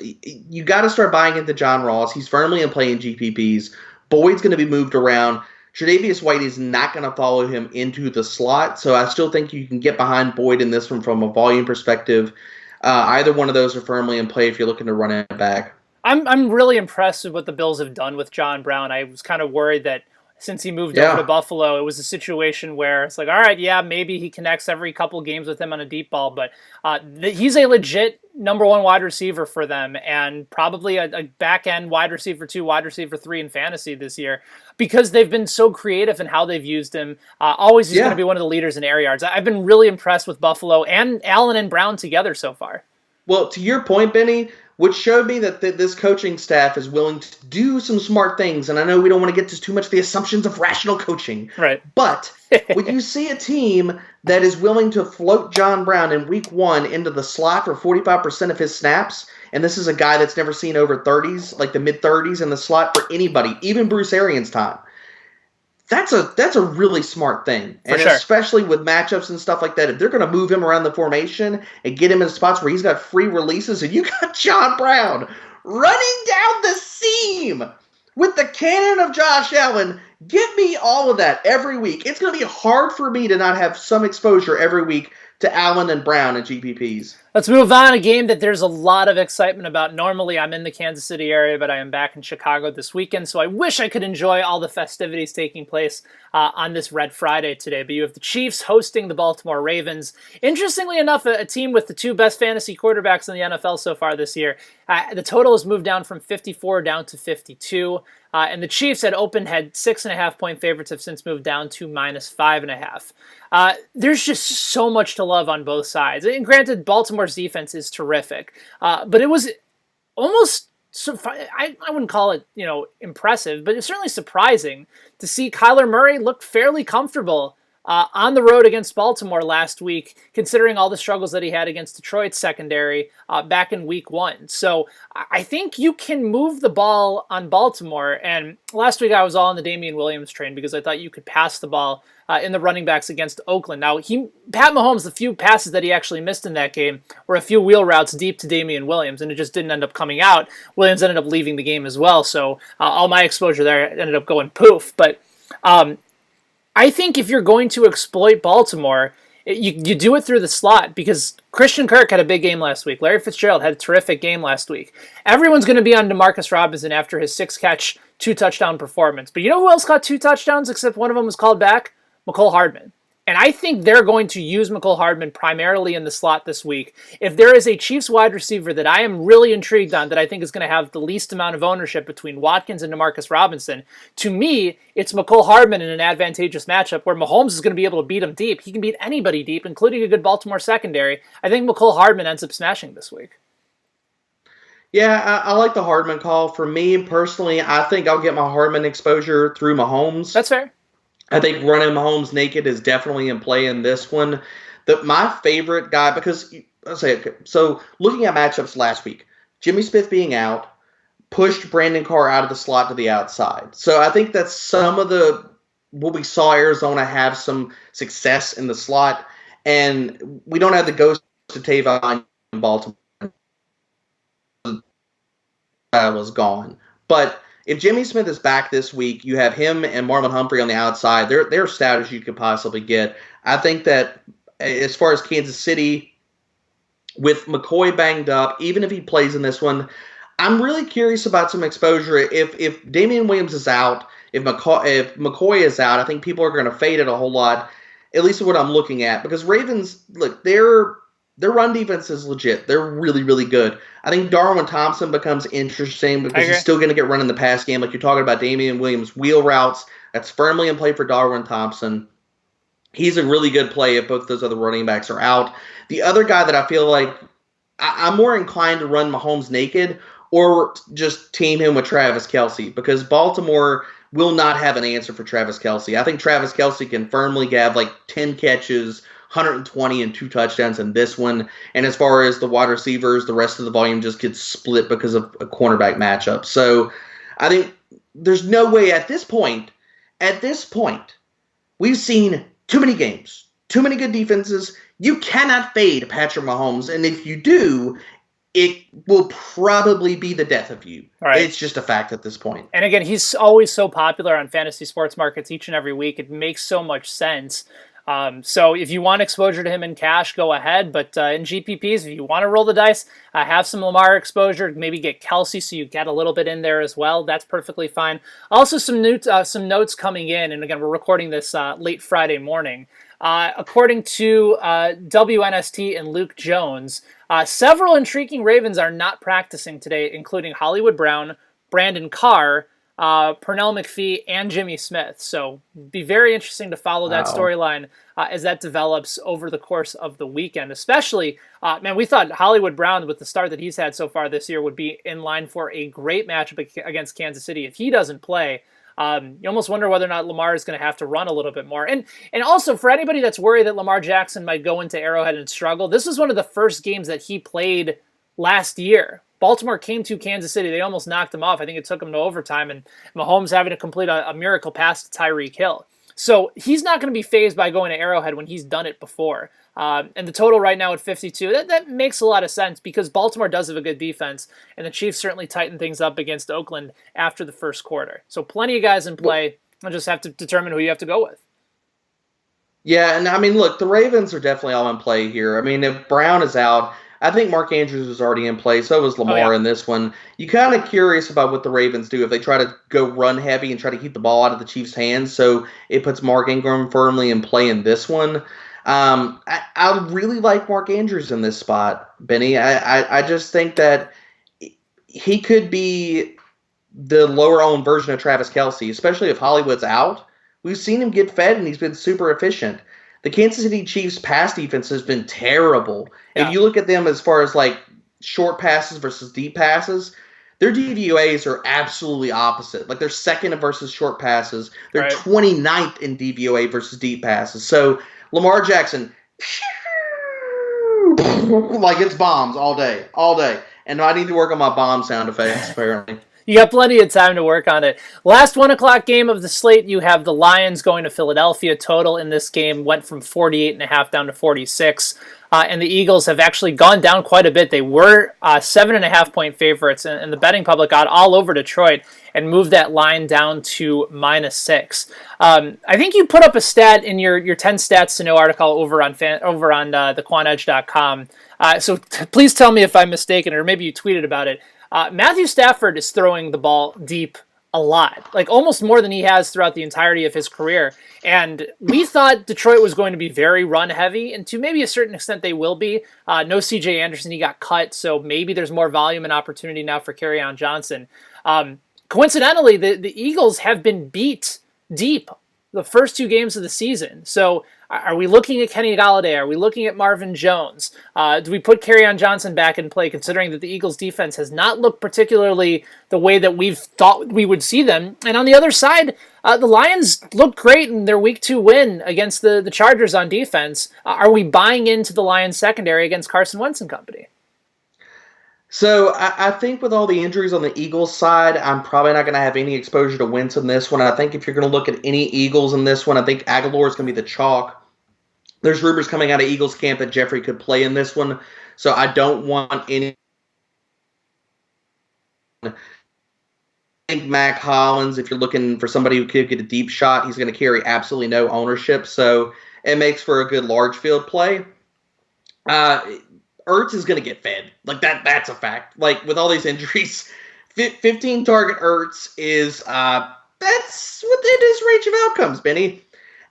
You got to start buying into John Ross. He's firmly in play in GPPs. Boyd's going to be moved around. Tre'Davious White is not going to follow him into the slot, so I still think you can get behind Boyd in this one from a volume perspective. Either one of those are firmly in play if you're looking to run it back. I'm really impressed with what the Bills have done with John Brown. I was kind of worried that since he moved over to Buffalo, it was a situation where it's like, all right, yeah, maybe he connects every couple games with him on a deep ball, but he's a legit number one wide receiver for them and probably a back-end wide receiver 2, wide receiver 3 in fantasy this year because they've been so creative in how they've used him. Always he's going to be one of the leaders in air yards. I've been really impressed with Buffalo and Allen and Brown together so far. Well, to your point, Benny, which showed me that this coaching staff is willing to do some smart things. And I know we don't want to get to too much the assumptions of rational coaching. Right. But when you see a team that is willing to float John Brown in week 1 into the slot for 45% of his snaps, and this is a guy that's never seen over 30s, like the mid-30s in the slot for anybody, even Bruce Arians' time. That's a really smart thing. And especially with matchups and stuff like that, if they're going to move him around the formation and get him in spots where he's got free releases and you got John Brown running down the seam with the cannon of Josh Allen, give me all of that every week. It's going to be hard for me to not have some exposure every week to Allen and Brown and GPPs. Let's move on. A game that there's a lot of excitement about. Normally, I'm in the Kansas City area, but I am back in Chicago this weekend, so I wish I could enjoy all the festivities taking place on this Red Friday today. But you have the Chiefs hosting the Baltimore Ravens. Interestingly enough, a team with the 2 best fantasy quarterbacks in the NFL so far this year. The total has moved down from 54 down to 52. And the Chiefs had 6.5-point favorites, have since moved down to -5.5. There's just so much to love on both sides. And granted, Baltimore's defense is terrific, but it was almost, I wouldn't call it, impressive, but it's certainly surprising to see Kyler Murray look fairly comfortable on the road against Baltimore last week, considering all the struggles that he had against Detroit's secondary back in week 1. So I think you can move the ball on Baltimore. And last week I was all on the Damian Williams train because I thought you could pass the ball in the running backs against Oakland. Now, Pat Mahomes, the few passes that he actually missed in that game were a few wheel routes deep to Damian Williams, and it just didn't end up coming out. Williams ended up leaving the game as well, so all my exposure there ended up going poof. But I think if you're going to exploit Baltimore, you do it through the slot because Christian Kirk had a big game last week. Larry Fitzgerald had a terrific game last week. Everyone's going to be on DeMarcus Robinson after his 6-catch, 2-touchdown performance. But you know who else got 2 touchdowns except one of them was called back? Mecole Hardman. And I think they're going to use Mecole Hardman primarily in the slot this week. If there is a Chiefs wide receiver that I am really intrigued on, that I think is going to have the least amount of ownership between Watkins and DeMarcus Robinson, to me, it's Mecole Hardman in an advantageous matchup where Mahomes is going to be able to beat him deep. He can beat anybody deep, including a good Baltimore secondary. I think Mecole Hardman ends up smashing this week. Yeah, I like the Hardman call. For me, personally, I think I'll get my Hardman exposure through Mahomes. That's fair. I think running Mahomes naked is definitely in play in this one. My favorite guy, because so looking at matchups last week, Jimmy Smith being out pushed Brandon Carr out of the slot to the outside. So I think that's some of what we saw Arizona have some success in the slot, and we don't have the ghost of Tavon in Baltimore. Was gone, but if Jimmy Smith is back this week, you have him and Marlon Humphrey on the outside. They're stout as you could possibly get. I think that as far as Kansas City, with McCoy banged up, even if he plays in this one, I'm really curious about some exposure. If Damian Williams is out, if McCoy is out, I think people are going to fade it a whole lot, at least what I'm looking at. Because Ravens, look, their run defense is legit. They're really, really good. I think Darwin Thompson becomes interesting because he's still going to get run in the pass game. Like you're talking about Damian Williams' wheel routes, That's firmly in play for Darwin Thompson. He's a really good play if both those other running backs are out. The other guy that I feel like I'm more inclined to run Mahomes naked or just team him with Travis Kelce, because Baltimore will not have an answer for Travis Kelce. I think Travis Kelce can firmly have like 10 catches, 120 and 2 touchdowns in this one. And as far as the wide receivers, the rest of the volume just gets split because of a cornerback matchup. So I think there's no way at this point, we've seen too many games, too many good defenses. You cannot fade Patrick Mahomes. And if you do, it will probably be the death of you. Right. It's just a fact at this point. And again, he's always so popular on fantasy sports markets each and every week. It makes so much sense. So if you want exposure to him in cash, go ahead. But in GPPs, if you want to roll the dice, have some Lamar exposure, maybe get Kelce so you get a little bit in there as well. That's perfectly fine. Also, some notes coming in. And again, we're recording this late Friday morning. According to WNST and Luke Jones, several intriguing Ravens are not practicing today, including Hollywood Brown, Brandon Carr, Pernell McPhee, and Jimmy Smith. So be very interesting to follow that storyline as that develops over the course of the weekend. Especially, we thought Hollywood Brown, with the start that he's had so far this year, would be in line for a great matchup against Kansas City. If he doesn't play, you almost wonder whether or not Lamar is going to have to run a little bit more. And also, for anybody that's worried that Lamar Jackson might go into Arrowhead and struggle, this was one of the first games that he played last year. Baltimore came to Kansas City. They almost knocked him off. I think it took him to overtime, and Mahomes having to complete a miracle pass to Tyreek Hill. So he's not going to be fazed by going to Arrowhead when he's done it before. And the total right now at 52, that makes a lot of sense because Baltimore does have a good defense, and the Chiefs certainly tightened things up against Oakland after the first quarter. So plenty of guys in play. You'll just have to determine who you have to go with. Yeah, and I mean, look, the Ravens are definitely all in play here. I mean, if Brown is out, I think Mark Andrews was already in play. So was Lamar in this one. You're kind of curious about what the Ravens do if they try to go run heavy and try to keep the ball out of the Chiefs' hands. So it puts Mark Ingram firmly in play in this one. I really like Mark Andrews in this spot, Benny. I just think that he could be the lower-owned version of Travis Kelce, especially if Hollywood's out. We've seen him get fed, and he's been super efficient. The Kansas City Chiefs' pass defense has been terrible. Yeah. If you look at them as far as like short passes versus deep passes, their DVOAs are absolutely opposite. Like they're second versus short passes. They're 29th in DVOA versus deep passes. So Lamar Jackson, like it's bombs all day. And I need to work on my bomb sound effects, apparently. You got plenty of time to work on it. Last 1 o'clock game of the slate, you have the Lions going to Philadelphia. Total in this game went from 48.5 down to 46. And the Eagles have actually gone down quite a bit. They were 7.5-point favorites, and the betting public got all over Detroit and moved that line down to -6. I think you put up a stat in your 10 stats to know article over on the quantedge.com. So please tell me if I'm mistaken, or maybe you tweeted about it. Matthew Stafford is throwing the ball deep a lot, like almost more than he has throughout the entirety of his career. And we thought Detroit was going to be very run heavy, and to maybe a certain extent they will be. No CJ Anderson, he got cut, so maybe there's more volume and opportunity now for Kerryon Johnson. Coincidentally, the Eagles have been beat deep the first 2 games of the season. So are we looking at Kenny Golladay? Are we looking at Marvin Jones? Do we put Kerryon Johnson back in play, considering that the Eagles' defense has not looked particularly the way that we've thought we would see them? And on the other side, the Lions looked great in their Week 2 win against the Chargers on defense. Are we buying into the Lions' secondary against Carson Wentz and company? So I think with all the injuries on the Eagles side, I'm probably not going to have any exposure to Wentz in this one. I think if you're going to look at any Eagles in this one, I think Aguilar is going to be the chalk. There's rumors coming out of Eagles camp that Jeffrey could play in this one, so I don't want any. I think Mac Hollins, if you're looking for somebody who could get a deep shot, he's going to carry absolutely no ownership, so it makes for a good large field play. Ertz is going to get fed. Like that's a fact. Like with all these injuries, 15 target Ertz is that's within his range of outcomes, Benny.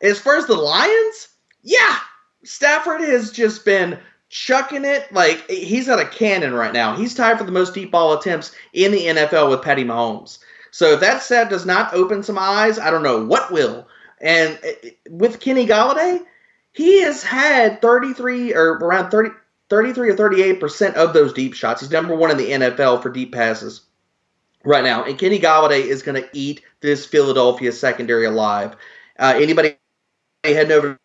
As far as the Lions, yeah, Stafford has just been chucking it. Like he's at a cannon right now. He's tied for the most deep ball attempts in the NFL with Patty Mahomes. So if that stat does not open some eyes, I don't know what will. And with Kenny Galladay, he has had 33 or around 33 or 38% of those deep shots. He's number one in the NFL for deep passes right now. And Kenny Galladay is going to eat this Philadelphia secondary alive. Anybody heading over?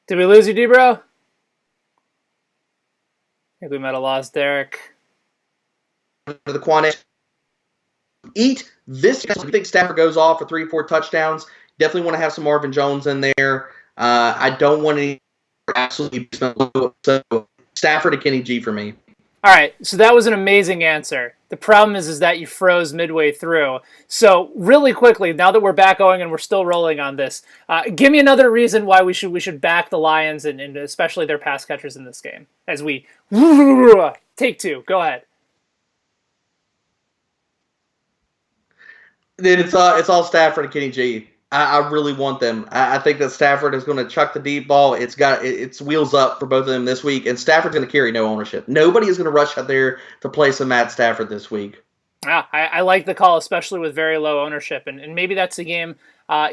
Did we lose you, D-Bro? I think we might have lost Derek. The Quant Edge. Eat this. I think Stafford goes off for 3-4 touchdowns. Definitely want to have some Marvin Jones in there. I don't want any absolutely so Stafford and Kenny G for me. All right, so that was an amazing answer. The problem is that you froze midway through. So really quickly, now that we're back going and we're still rolling on this, give me another reason why we should back the Lions and especially their pass catchers in this game. As we take two, go ahead. Then it's all Stafford and Kenny G. I really want them. I think that Stafford is going to chuck the deep ball. It's wheels up for both of them this week, and Stafford's going to carry no ownership. Nobody is going to rush out there to play some Matt Stafford this week. I like the call, especially with very low ownership, and maybe that's the game.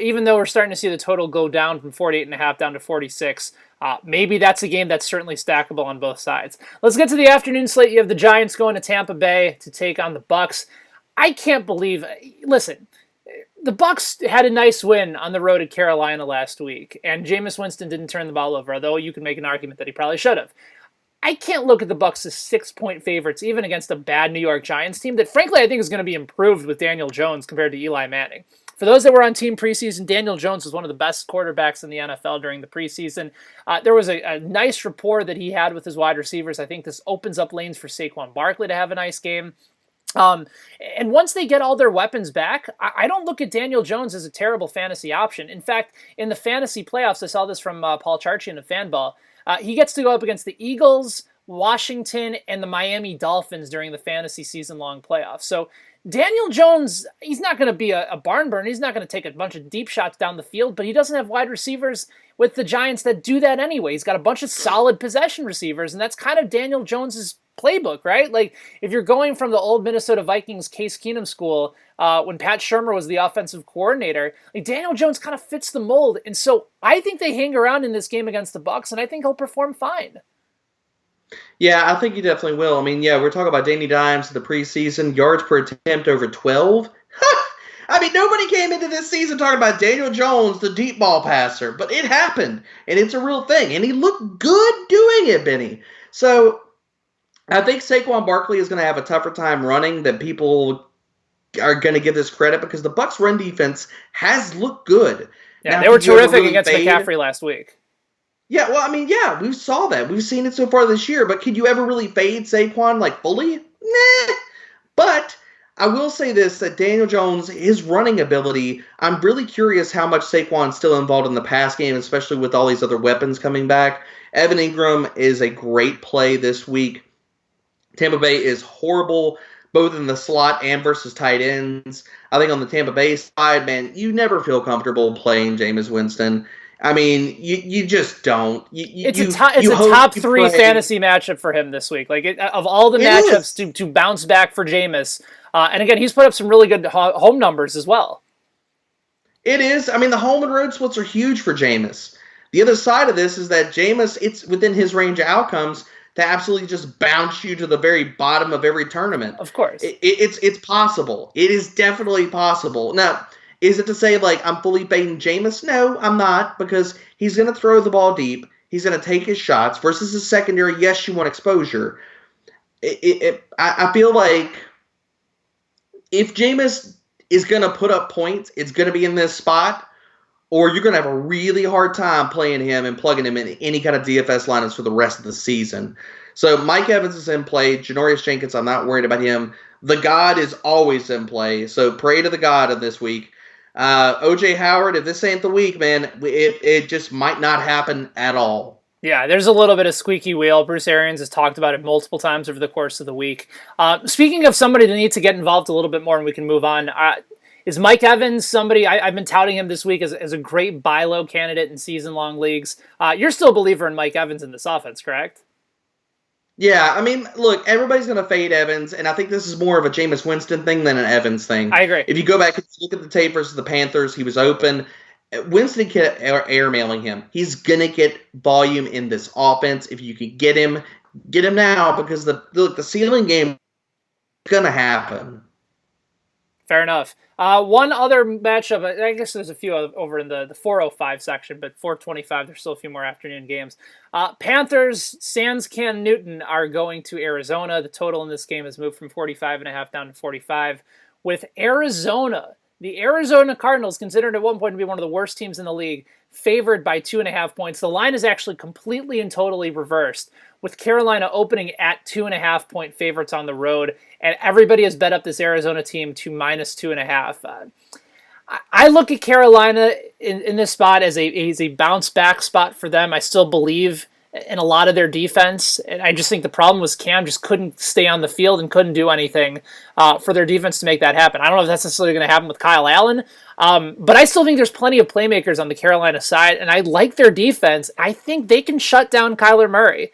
Even though we're starting to see the total go down from 48.5 down to 46, maybe that's a game that's certainly stackable on both sides. Let's get to the afternoon slate. You have the Giants going to Tampa Bay to take on the Bucs. I can't believe. Listen. The Bucs had a nice win on the road at Carolina last week, and Jameis Winston didn't turn the ball over, although you can make an argument that he probably should have. I can't look at the Bucs as 6-point favorites, even against a bad New York Giants team that, frankly, I think is going to be improved with Daniel Jones compared to Eli Manning. For those that were on team preseason, Daniel Jones was one of the best quarterbacks in the NFL during the preseason. There was a nice rapport that he had with his wide receivers. I think this opens up lanes for Saquon Barkley to have a nice game. And once they get all their weapons back, I don't look at Daniel Jones as a terrible fantasy option. In fact, in the fantasy playoffs, I saw this from Paul Charchian of Fanball. He gets to go up against the Eagles, Washington, and the Miami Dolphins during the fantasy season-long playoffs. So Daniel Jones, he's not going to be a barn burner. He's not going to take a bunch of deep shots down the field, but he doesn't have wide receivers with the Giants that do that anyway. He's got a bunch of solid possession receivers, and that's kind of Daniel Jones's playbook, right? Like, if you're going from the old Minnesota Vikings Case Keenum school, when Pat Shurmur was the offensive coordinator, like, Daniel Jones kind of fits the mold. And so I think they hang around in this game against the Bucs, and I think he'll perform fine. Yeah, I think he definitely will. I mean, yeah, we're talking about Danny Dimes in the preseason, yards per attempt over 12. I mean, nobody came into this season talking about Daniel Jones, the deep ball passer, but it happened, and it's a real thing, and he looked good doing it, Benny. So I think Saquon Barkley is going to have a tougher time running than people are going to give this credit because the Bucs' run defense has looked good. Yeah, now, they were terrific against McCaffrey last week. Yeah, well, I mean, yeah, we saw that. We've seen it so far this year, but could you ever really fade Saquon, like, fully? Nah. But I will say this, that Daniel Jones, his running ability, I'm really curious how much Saquon's still involved in the pass game, especially with all these other weapons coming back. Evan Ingram is a great play this week. Tampa Bay is horrible, both in the slot and versus tight ends. I think on the Tampa Bay side, man, you never feel comfortable playing Jameis Winston. I mean, you just don't. It's a top three fantasy matchup for him this week. Like, of all the matchups to bounce back for Jameis. And again, he's put up some really good home numbers as well. It is. I mean, the home and road splits are huge for Jameis. The other side of this is that Jameis, it's within his range of outcomes to absolutely just bounce you to the very bottom of every tournament. Of course. It's possible. It is definitely possible. Now, is it to say, like, I'm fully baiting Jameis? No, I'm not, because he's going to throw the ball deep. He's going to take his shots. Versus his secondary, yes, you want exposure. I feel like if Jameis is going to put up points, it's going to be in this spot, or you're going to have a really hard time playing him and plugging him in any kind of DFS lineups for the rest of the season. So Mike Evans is in play. Janoris Jenkins, I'm not worried about him. The God is always in play, so pray to the God of this week. O.J. Howard, if this ain't the week, man, it just might not happen at all. Yeah, there's a little bit of squeaky wheel. Bruce Arians has talked about it multiple times over the course of the week. Speaking of somebody that needs to get involved a little bit more, and we can move on, is Mike Evans somebody I've been touting him this week as a great buy low candidate in season-long leagues? You're still a believer in Mike Evans in this offense, correct? Yeah, I mean, look, everybody's going to fade Evans, and I think this is more of a Jameis Winston thing than an Evans thing. I agree. If you go back and look at the tape versus the Panthers, he was open. Winston kept airmailing him. He's going to get volume in this offense. If you can get him now, because the ceiling game is going to happen. Fair enough. One other matchup, I guess there's a few over in the 405 section, but 425, there's still a few more afternoon games. Panthers, sans Cam Newton, are going to Arizona. The total in this game has moved from 45.5 down to 45. With Arizona, the Arizona Cardinals, considered at one point to be one of the worst teams in the league, favored by 2.5 points. The line is actually completely and totally reversed, with Carolina opening at 2.5 point favorites on the road, and everybody has bet up this Arizona team to minus 2.5. I look at Carolina in this spot as a bounce back spot for them. I still believe in a lot of their defense, and I just think the problem was Cam just couldn't stay on the field and couldn't do anything for their defense to make that happen. I don't know if that's necessarily going to happen with Kyle Allen, but I still think there's plenty of playmakers on the Carolina side, and I like their defense. I think they can shut down Kyler Murray,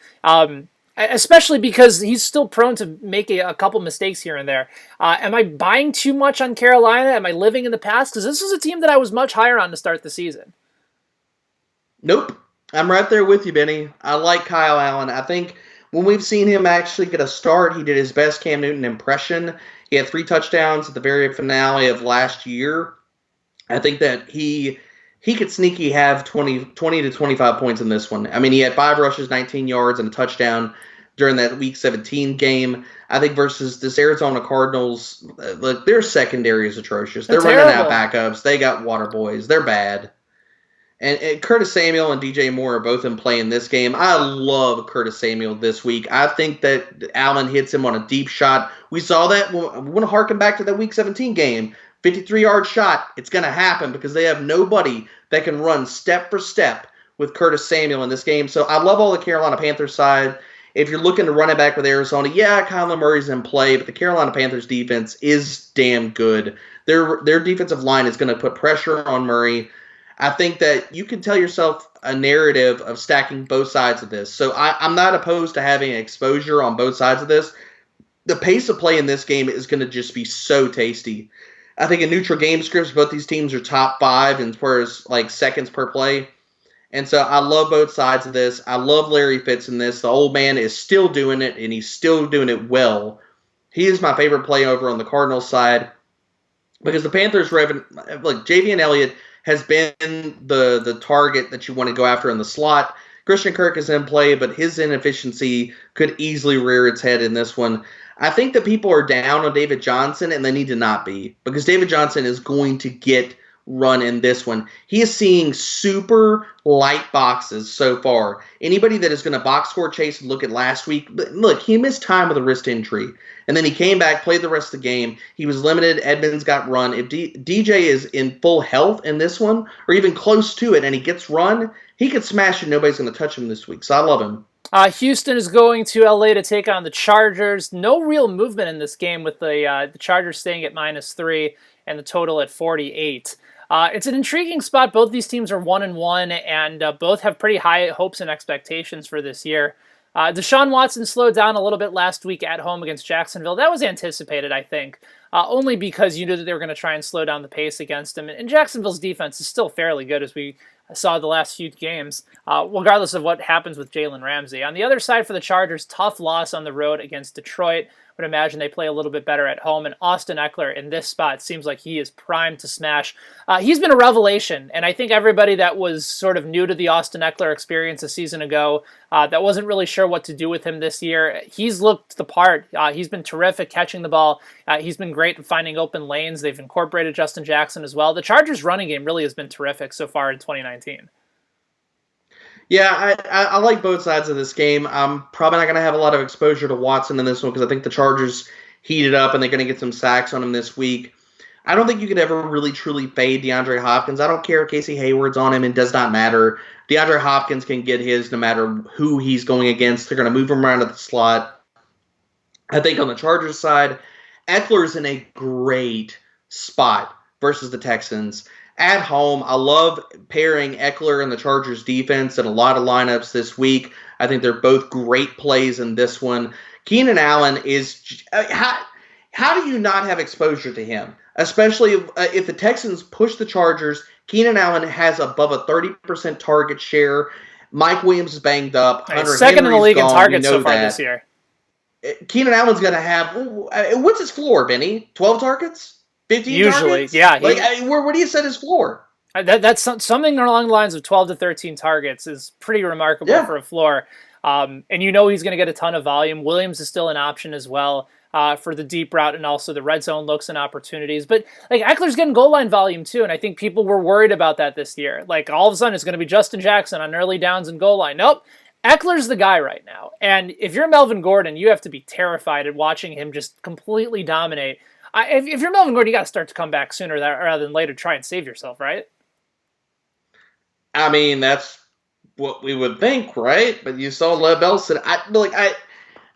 especially because he's still prone to make a couple mistakes here and there. Am I buying too much on Carolina? Am I living in the past? Because this was a team that I was much higher on to start the season. Nope. I'm right there with you, Benny. I like Kyle Allen. I think when we've seen him actually get a start, he did his best Cam Newton impression. He had 3 touchdowns at the very finale of last year. I think that he could sneaky have 20 to 25 points in this one. I mean, he had 5 rushes, 19 yards, and a touchdown during that Week 17 game. I think versus this Arizona Cardinals, look, their secondary is atrocious. They're running out backups. They got water boys. They're bad. And Curtis Samuel and DJ Moore are both in play in this game. I love Curtis Samuel this week. I think that Allen hits him on a deep shot. We saw that. We want to harken back to that Week 17 game. 53-yard shot. It's going to happen because they have nobody that can run step for step with Curtis Samuel in this game. So I love all the Carolina Panthers side. If you're looking to run it back with Arizona, yeah, Kyler Murray's in play, but the Carolina Panthers defense is damn good. Their defensive line is going to put pressure on Murray. I think that you can tell yourself a narrative of stacking both sides of this. So I'm not opposed to having exposure on both sides of this. The pace of play in this game is going to just be so tasty. I think in neutral game scripts, both these teams are top 5 as far as like seconds per play. And so I love both sides of this. I love Larry Fitz in this. The old man is still doing it, and he's still doing it well. He is my favorite play over on the Cardinals side because the Panthers, look, Javian Elliott has been the target that you want to go after in the slot. Christian Kirk is in play, but his inefficiency could easily rear its head in this one. I think that people are down on David Johnson, and they need to not be, because David Johnson is going to get run in this one. He is seeing super light boxes so far. Anybody that is going to box score chase and look at last week, look, he missed time with a wrist injury. And then he came back, played the rest of the game. He was limited. Edmonds got run. If DJ is in full health in this one, or even close to it, and he gets run, he could smash and nobody's going to touch him this week. So I love him. Houston is going to LA to take on the Chargers. No real movement in this game with the Chargers staying at -3 and the total at 48. It's an intriguing spot. Both these teams are 1-1, and both have pretty high hopes and expectations for this year. Deshaun Watson slowed down a little bit last week at home against Jacksonville. That was anticipated, I think, only because you knew that they were going to try and slow down the pace against him. And Jacksonville's defense is still fairly good, as we saw the last few games, regardless of what happens with Jalen Ramsey. On the other side for the Chargers, tough loss on the road against Detroit. Would imagine they play a little bit better at home. And Austin Eckler in this spot seems like he is primed to smash. He's been a revelation, and I think everybody that was sort of new to the Austin Eckler experience a season ago, that wasn't really sure what to do with him this year, he's looked the part. He's been terrific catching the ball. He's been great at finding open lanes. They've incorporated Justin Jackson as well. The Chargers' running game really has been terrific so far in 2019. Yeah, I like both sides of this game. I'm probably not going to have a lot of exposure to Watson in this one because I think the Chargers heated up and they're going to get some sacks on him this week. I don't think you could ever really truly fade DeAndre Hopkins. I don't care if Casey Hayward's on him. It does not matter. DeAndre Hopkins can get his no matter who he's going against. They're going to move him around to the slot. I think on the Chargers side, Eckler's in a great spot versus the Texans. At home, I love pairing Eckler and the Chargers defense in a lot of lineups this week. I think they're both great plays in this one. Keenan Allen is how do you not have exposure to him? Especially if the Texans push the Chargers, Keenan Allen has above a 30% target share. Mike Williams is banged up. Right, second in the league in targets so far this year. Keenan Allen's going to have, what's his floor, Benny? 12 targets? 15 usually, targets? Yeah. Where do you set his floor? That's something along the lines of 12 to 13 targets is pretty remarkable for a floor. And he's going to get a ton of volume. Williams is still an option as well for the deep route and also the red zone looks and opportunities. But Eckler's getting goal line volume too, and I think people were worried about that this year. All of a sudden it's going to be Justin Jackson on early downs and goal line. Nope. Eckler's the guy right now. And if you're Melvin Gordon, you have to be terrified at watching him just completely dominate. If you're Melvin Gordon, you got to start to come back sooner rather than later, try and save yourself, right? I mean, that's what we would think, right? But you saw Lev Belson.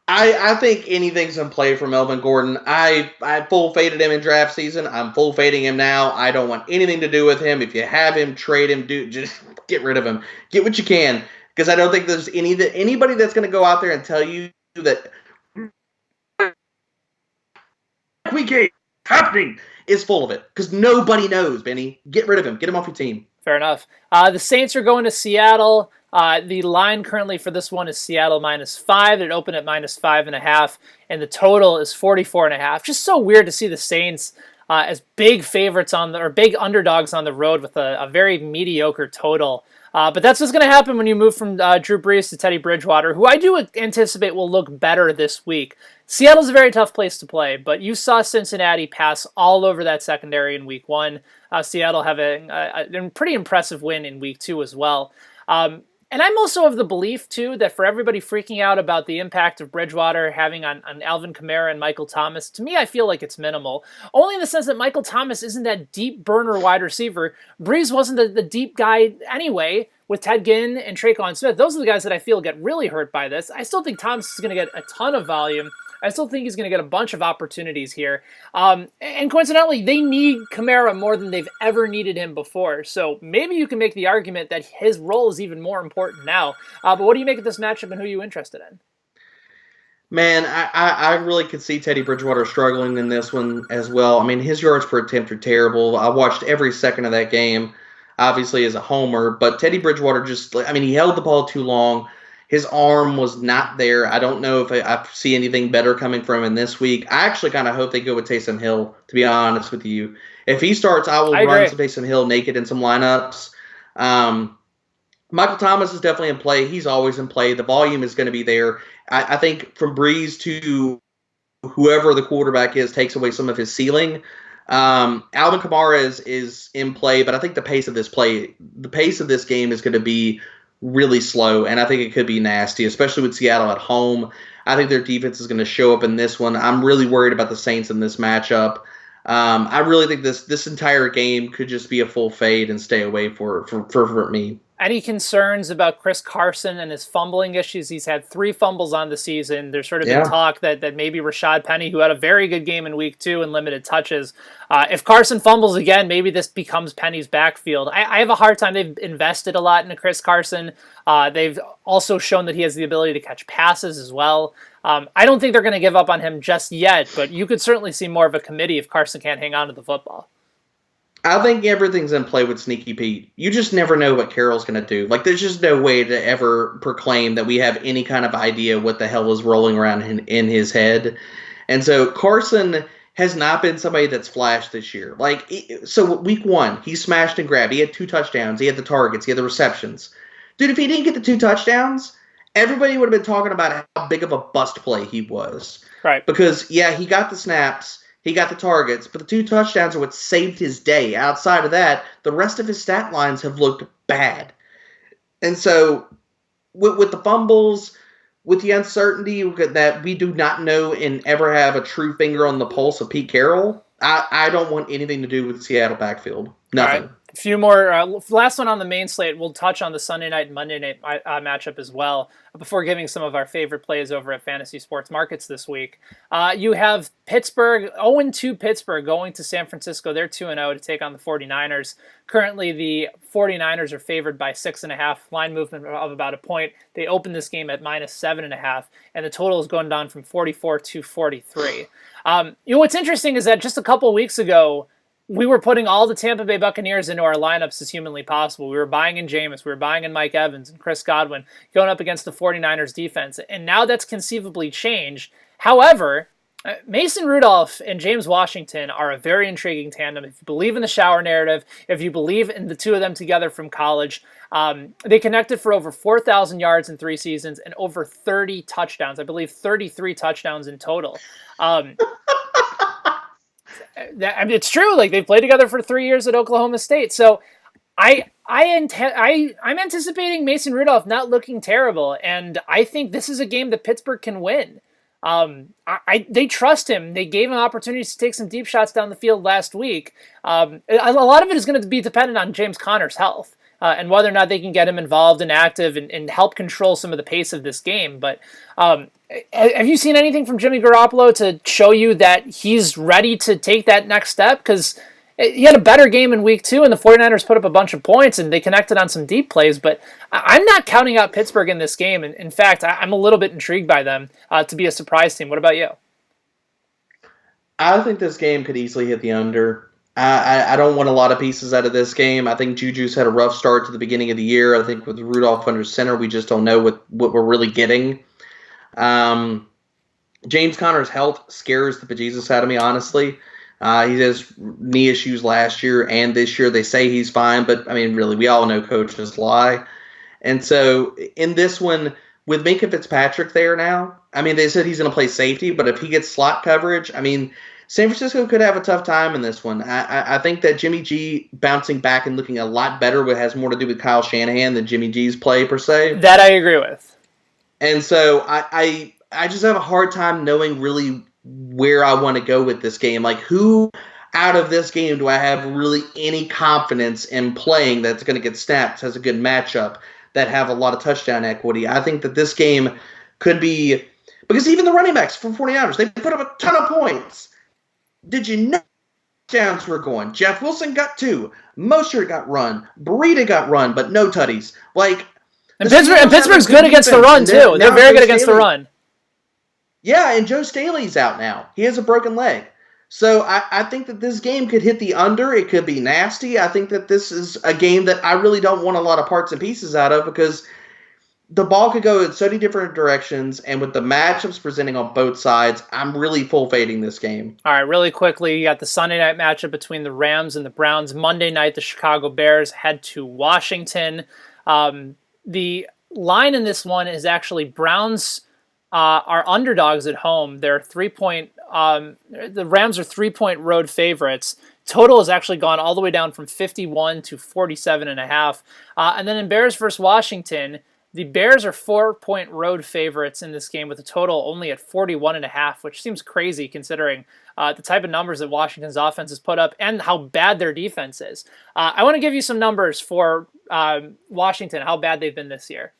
I think anything's in play for Melvin Gordon. I full faded him in draft season. I'm full fading him now. I don't want anything to do with him. If you have him, trade him. Just get rid of him. Get what you can. Because I don't think there's anybody that's going to go out there and tell you that week happening is full of it. Because nobody knows, Benny. Get rid of him. Get him off your team. Fair enough. The Saints are going to Seattle. The line currently for this one is Seattle -5. It opened at -5.5, and the total is 44.5. Just so weird to see the Saints as big favorites or big underdogs on the road with a very mediocre total. But that's what's going to happen when you move from Drew Brees to Teddy Bridgewater, who I do anticipate will look better this week. Seattle's a very tough place to play, but you saw Cincinnati pass all over that secondary in week 1. Seattle having a pretty impressive win in week 2 as well. And I'm also of the belief, too, that for everybody freaking out about the impact of Bridgewater having on Alvin Kamara and Michael Thomas, to me, I feel like it's minimal. Only in the sense that Michael Thomas isn't that deep burner wide receiver. Breeze wasn't the deep guy anyway with Ted Ginn and Traquan Smith. Those are the guys that I feel get really hurt by this. I still think Thomas is going to get a ton of volume. I still think he's going to get a bunch of opportunities here. And coincidentally, they need Kamara more than they've ever needed him before. So maybe you can make the argument that his role is even more important now. But what do you make of this matchup and who are you interested in? Man, I really could see Teddy Bridgewater struggling in this one as well. I mean, his yards per attempt are terrible. I watched every second of that game, obviously as a homer. But Teddy Bridgewater he held the ball too long. His arm was not there. I don't know if I see anything better coming from him this week. I actually kind of hope they go with Taysom Hill, to be honest with you. If he starts, I will run some Taysom Hill naked in some lineups. Michael Thomas is definitely in play. He's always in play. The volume is going to be there. I think from Breeze to whoever the quarterback is takes away some of his ceiling. Alvin Kamara is in play, but I think the pace of this game is going to be really slow, and I think it could be nasty, especially with Seattle at home. I think their defense is going to show up in this one. I'm really worried about the Saints in this matchup. I really think this entire game could just be a full fade and stay away for me. Any concerns about Chris Carson and his fumbling issues? He's had 3 fumbles on the season. There's sort of been talk that maybe Rashad Penny, who had a very good game in week 2 and limited touches, if Carson fumbles again, maybe this becomes Penny's backfield. I have a hard time. They've invested a lot into Chris Carson. They've also shown that he has the ability to catch passes as well. I don't think they're going to give up on him just yet, but you could certainly see more of a committee if Carson can't hang on to the football. I think everything's in play with Sneaky Pete. You just never know what Carroll's going to do. There's just no way to ever proclaim that we have any kind of idea what the hell is rolling around in his head. And so Carson has not been somebody that's flashed this year. So week 1, he smashed and grabbed. He had 2 touchdowns. He had the targets. He had the receptions. Dude, if he didn't get the 2 touchdowns, everybody would have been talking about how big of a bust play he was. Right. Because, he got the snaps. He got the targets, but the 2 touchdowns are what saved his day. Outside of that, the rest of his stat lines have looked bad. And so, with the fumbles, with the uncertainty that we do not know and ever have a true finger on the pulse of Pete Carroll, I don't want anything to do with Seattle backfield. All right. Nothing. A few more. Last one on the main slate. We'll touch on the Sunday night and Monday night matchup as well before giving some of our favorite plays over at Fantasy Sports Markets this week. You have Pittsburgh, 0-2 Pittsburgh going to San Francisco. They're 2-0 to take on the 49ers. Currently, the 49ers are favored by 6.5, line movement of about a point. They opened this game at -7.5, and the total is going down from 44 to 43. What's interesting is that just a couple weeks ago, we were putting all the Tampa Bay Buccaneers into our lineups as humanly possible. We were buying in Jameis. We were buying in Mike Evans and Chris Godwin going up against the 49ers defense. And now that's conceivably changed. However, Mason Rudolph and James Washington are a very intriguing tandem. If you believe in the shower narrative, if you believe in the two of them together from college, they connected for over 4,000 yards in 3 seasons and over 30 touchdowns. I believe 33 touchdowns in total. It's true. Like, they played together for 3 years at Oklahoma State. So I'm anticipating Mason Rudolph not looking terrible, and I think this is a game that Pittsburgh can win. They trust him. They gave him opportunities to take some deep shots down the field last week. A lot of it is going to be dependent on James Conner's health. And whether or not they can get him involved and active and help control some of the pace of this game. But have you seen anything from Jimmy Garoppolo to show you that he's ready to take that next step? Because he had a better game in week 2, and the 49ers put up a bunch of points, and they connected on some deep plays. But I'm not counting out Pittsburgh in this game. In fact, I'm a little bit intrigued by them to be a surprise team. What about you? I think this game could easily hit the under. I don't want a lot of pieces out of this game. I think Juju's had a rough start to the beginning of the year. I think with Rudolph under center, we just don't know what we're really getting. James Conner's health scares the bejesus out of me, honestly. He has knee issues last year and this year. They say he's fine, but, I mean, really, we all know coaches lie. And so in this one, with Minkah Fitzpatrick there now, I mean, they said he's going to play safety, but if he gets slot coverage, I mean, San Francisco could have a tough time in this one. I think that Jimmy G bouncing back and looking a lot better has more to do with Kyle Shanahan than Jimmy G's play, per se. That I agree with. And so I just have a hard time knowing really where I want to go with this game. Like, who out of this game do I have really any confidence in playing that's going to get snapped, has a good matchup, that have a lot of touchdown equity? I think that this game could be – because even the running backs for 49ers, they put up a ton of points. Did you know touchdowns were going? Jeff Wilson got 2. Mostert got run. Breida got run, but no tutties. Like, and Pittsburgh's good against the run, too. They're very good against the run. Yeah, and Joe Staley's out now. He has a broken leg. So I think that this game could hit the under. It could be nasty. I think that this is a game that I really don't want a lot of parts and pieces out of, because the ball could go in so many different directions, and with the matchups presenting on both sides, I'm really full fading this game. All right, really quickly, you got the Sunday night matchup between the Rams and the Browns. Monday night, the Chicago Bears head to Washington. The line in this one is actually Browns are underdogs at home. They're 3-point. The Rams are 3-point road favorites. Total has actually gone all the way down from 51 to 47.5. And then in Bears versus Washington, the Bears are 4-point road favorites in this game with a total only at 41.5, which seems crazy considering the type of numbers that Washington's offense has put up and how bad their defense is. I want to give you some numbers for Washington, how bad they've been this year.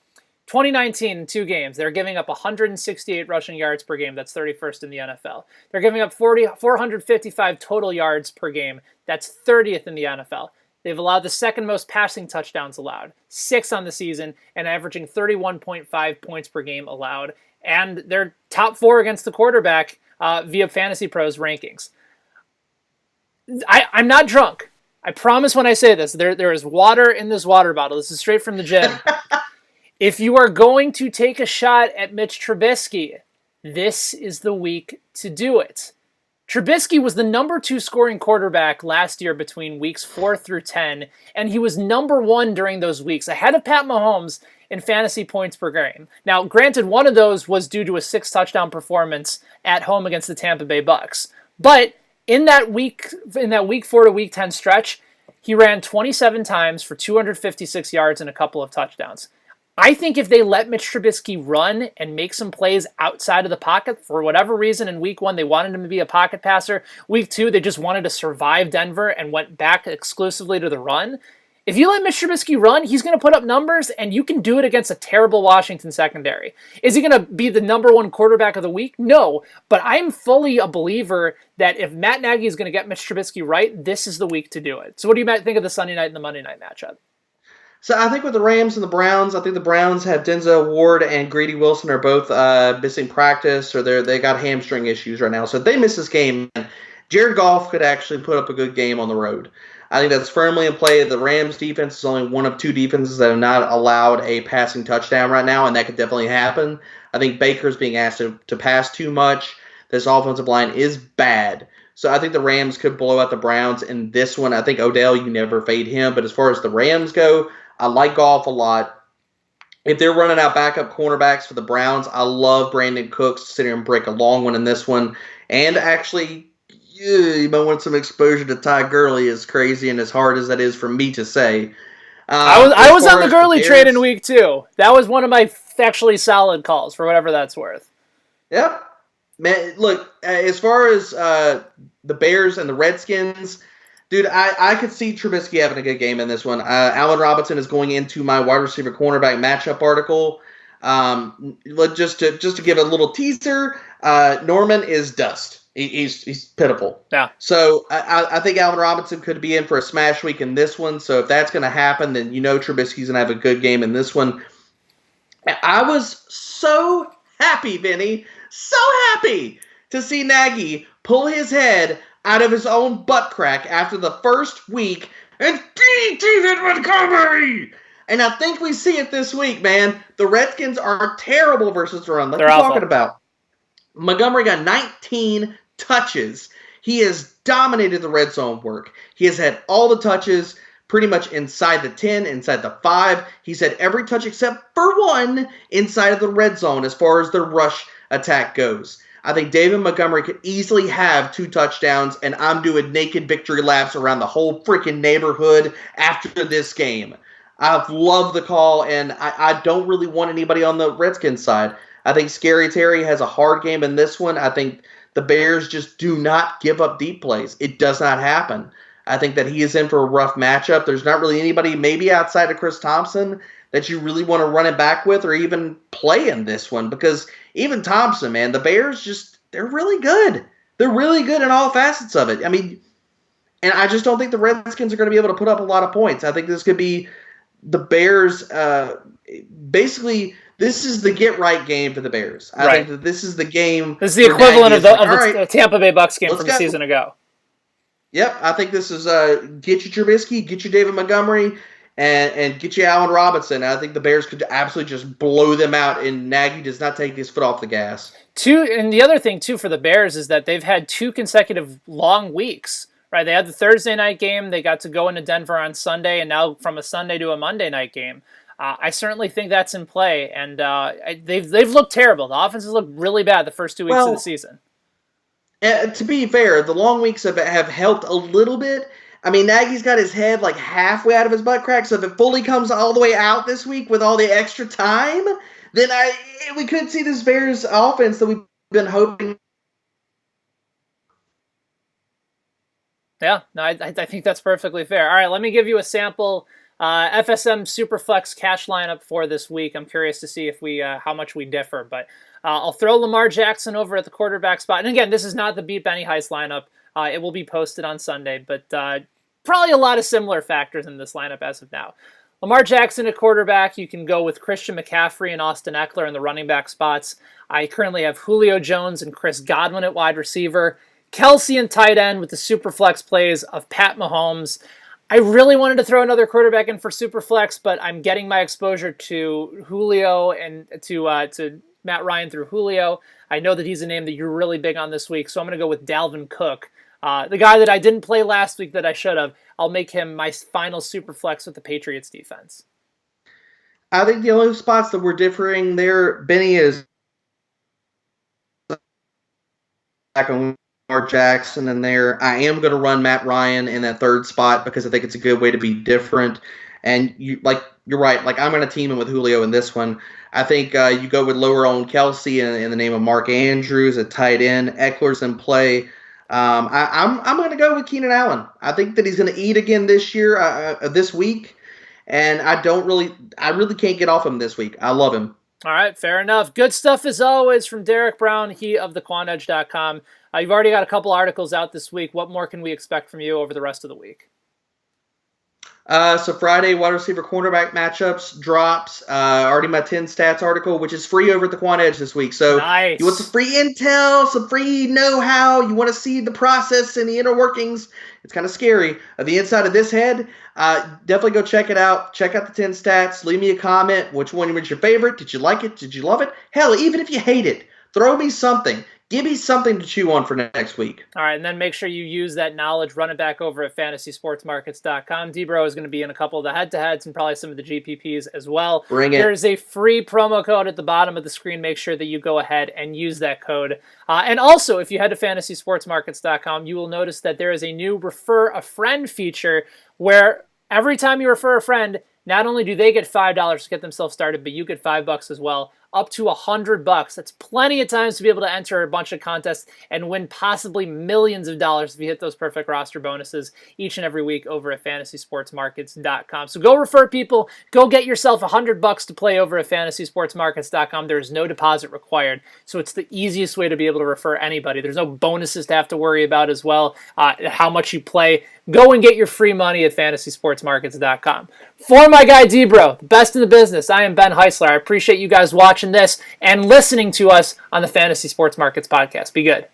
2019, in 2 games, they're giving up 168 rushing yards per game. That's 31st in the NFL. They're giving up 455 total yards per game. That's 30th in the NFL. They've allowed the second most passing touchdowns allowed, 6 on the season, and averaging 31.5 points per game allowed. And they're top 4 against the quarterback via Fantasy Pros rankings. I'm not drunk. I promise when I say this. There is water in this water bottle. This is straight from the gym. If you are going to take a shot at Mitch Trubisky, this is the week to do it. Trubisky was the number 2 scoring quarterback last year between weeks 4 through 10, and he was number 1 during those weeks, ahead of Pat Mahomes in fantasy points per game. Now, granted, one of those was due to a 6-touchdown performance at home against the Tampa Bay Bucks. But in that week 4 to week 10 stretch, he ran 27 times for 256 yards and a couple of touchdowns. I think if they let Mitch Trubisky run and make some plays outside of the pocket, for whatever reason in week 1 they wanted him to be a pocket passer, week 2 they just wanted to survive Denver and went back exclusively to the run. If you let Mitch Trubisky run, he's going to put up numbers, and you can do it against a terrible Washington secondary. Is he going to be the number 1 quarterback of the week? No, but I'm fully a believer that if Matt Nagy is going to get Mitch Trubisky right, this is the week to do it. So what do you think of the Sunday night and the Monday night matchup? So I think with the Rams and the Browns, I think the Browns have Denzel Ward and Grady Wilson are both missing practice, or they got hamstring issues right now. So if they miss this game, Jared Goff could actually put up a good game on the road. I think that's firmly in play. The Rams defense is only one of 2 defenses that have not allowed a passing touchdown right now, and that could definitely happen. I think Baker's being asked to pass too much. This offensive line is bad. So I think the Rams could blow out the Browns in this one. I think Odell, you never fade him. But as far as the Rams go, I like Goff a lot. If they're running out backup cornerbacks for the Browns, I love Brandon Cooks to sit here and break a long one in this one. And actually, you might want some exposure to Ty Gurley, as crazy and as hard as that is for me to say. I was on the Gurley trade in week 2. That was one of my actually solid calls, for whatever that's worth. Yep. Man, look, as far as the Bears and the Redskins, dude, I could see Trubisky having a good game in this one. Allen Robinson is going into my wide receiver cornerback matchup article. Just to give a little teaser, Norman is dust. He's pitiful. Yeah. So I think Allen Robinson could be in for a smash week in this one. So if that's going to happen, then Trubisky's going to have a good game in this one. I was so happy, Vinny, so happy to see Nagy pull his head out of his own butt crack after the first week and beat David Montgomery. And I think we see it this week, man. The Redskins are terrible versus the run. Like we're talking about. Montgomery got 19 touches. He has dominated the red zone work. He has had all the touches pretty much inside the 10, inside the 5. He's had every touch except for 1 inside of the red zone as far as the rush attack goes. I think David Montgomery could easily have 2 touchdowns, and I'm doing naked victory laps around the whole freaking neighborhood after this game. I've loved the call, and I don't really want anybody on the Redskins side. I think Scary Terry has a hard game in this one. I think the Bears just do not give up deep plays. It does not happen. I think that he is in for a rough matchup. There's not really anybody, maybe outside of Chris Thompson, that you really want to run it back with or even play in this one. Because even Thompson, man, the Bears they're really good. They're really good in all facets of it. I mean, and I just don't think the Redskins are going to be able to put up a lot of points. I think this could be the Bears, basically, this is the get-right game for the Bears. I think that this is the game. This is the equivalent of the Tampa Bay Bucs game from a season ago. Yep, I think this is get you Trubisky, get you David Montgomery, and get you Allen Robinson. I think the Bears could absolutely just blow them out, and Nagy does not take his foot off the gas. And the other thing, too, for the Bears is that they've had 2 consecutive long weeks. Right, they had the Thursday night game. They got to go into Denver on Sunday, and now from a Sunday to a Monday night game. I certainly think that's in play, and they've looked terrible. The offenses looked really bad the first 2 weeks of the season. To be fair, the long weeks have helped a little bit. I mean, Nagy's got his head like halfway out of his butt crack, so if it fully comes all the way out this week with all the extra time, then we could see this Bears offense that we've been hoping. Yeah, no, I think that's perfectly fair. All right, let me give you a sample FSM Superflex cash lineup for this week. I'm curious to see if how much we differ, but I'll throw Lamar Jackson over at the quarterback spot. And again, this is not the Beat Benny Heist lineup. It will be posted on Sunday, but probably a lot of similar factors in this lineup as of now. Lamar Jackson at quarterback. You can go with Christian McCaffrey and Austin Eckler in the running back spots. I currently have Julio Jones and Chris Godwin at wide receiver. Kelsey and tight end with the Superflex plays of Pat Mahomes. I really wanted to throw another quarterback in for Superflex, but I'm getting my exposure to Julio and to Matt Ryan through Julio. I know that he's a name that you're really big on this week, so I'm going to go with Dalvin Cook. The guy that I didn't play last week that I should have. I'll make him my final Superflex with the Patriots defense. I think the only spots that we're differing there, Benny, is back on Lamar Jackson in there. I am going to run Matt Ryan in that third spot because I think it's a good way to be different. And you're right. Like, I'm going to team him with Julio in this one. I think you go with lower owned Kelsey in the name of Mark Andrews at tight end. Eckler's in play. I'm going to go with Keenan Allen. I think that he's going to eat again this week, and I really can't get off him this week. I love him. All right, fair enough. Good stuff as always from Derek Brown, he of the QuantEdge.com. You've already got a couple articles out this week. What more can we expect from you over the rest of the week? So Friday, wide receiver cornerback matchups drops. Already my 10 stats article, which is free over at the Quant Edge this week. So nice. You want some free intel, some free know-how. You want to see the process and the inner workings. It's kind of scary. The inside of this head, definitely go check it out. Check out the 10 stats. Leave me a comment. Which one was your favorite? Did you like it? Did you love it? Hell, even if you hate it, throw me something. Give me something to chew on for next week. All right, and then make sure you use that knowledge, run it back over at fantasysportsmarkets.com. Debro is going to be in a couple of the head-to-heads and probably some of the GPPs as well. Bring it. There's a free promo code at the bottom of the screen. Make sure that you go ahead and use that code. And also, if you head to fantasysportsmarkets.com, you will notice that there is a new Refer a Friend feature where every time you refer a friend, not only do they get $5 to get themselves started, but you get $5 as well, up to $100. That's plenty of times to be able to enter a bunch of contests and win possibly millions of dollars if you hit those perfect roster bonuses each and every week over at fantasysportsmarkets.com. So go refer people, go get yourself $100 to play over at fantasysportsmarkets.com. There is no deposit required, so it's the easiest way to be able to refer anybody. There's no bonuses to have to worry about as well, how much you play. Go and get your free money at fantasysportsmarkets.com. For my guy Debro, the best in the business, I am Ben Heisler. I appreciate you guys watching this and listening to us on the Fantasy Sports Markets podcast. Be good.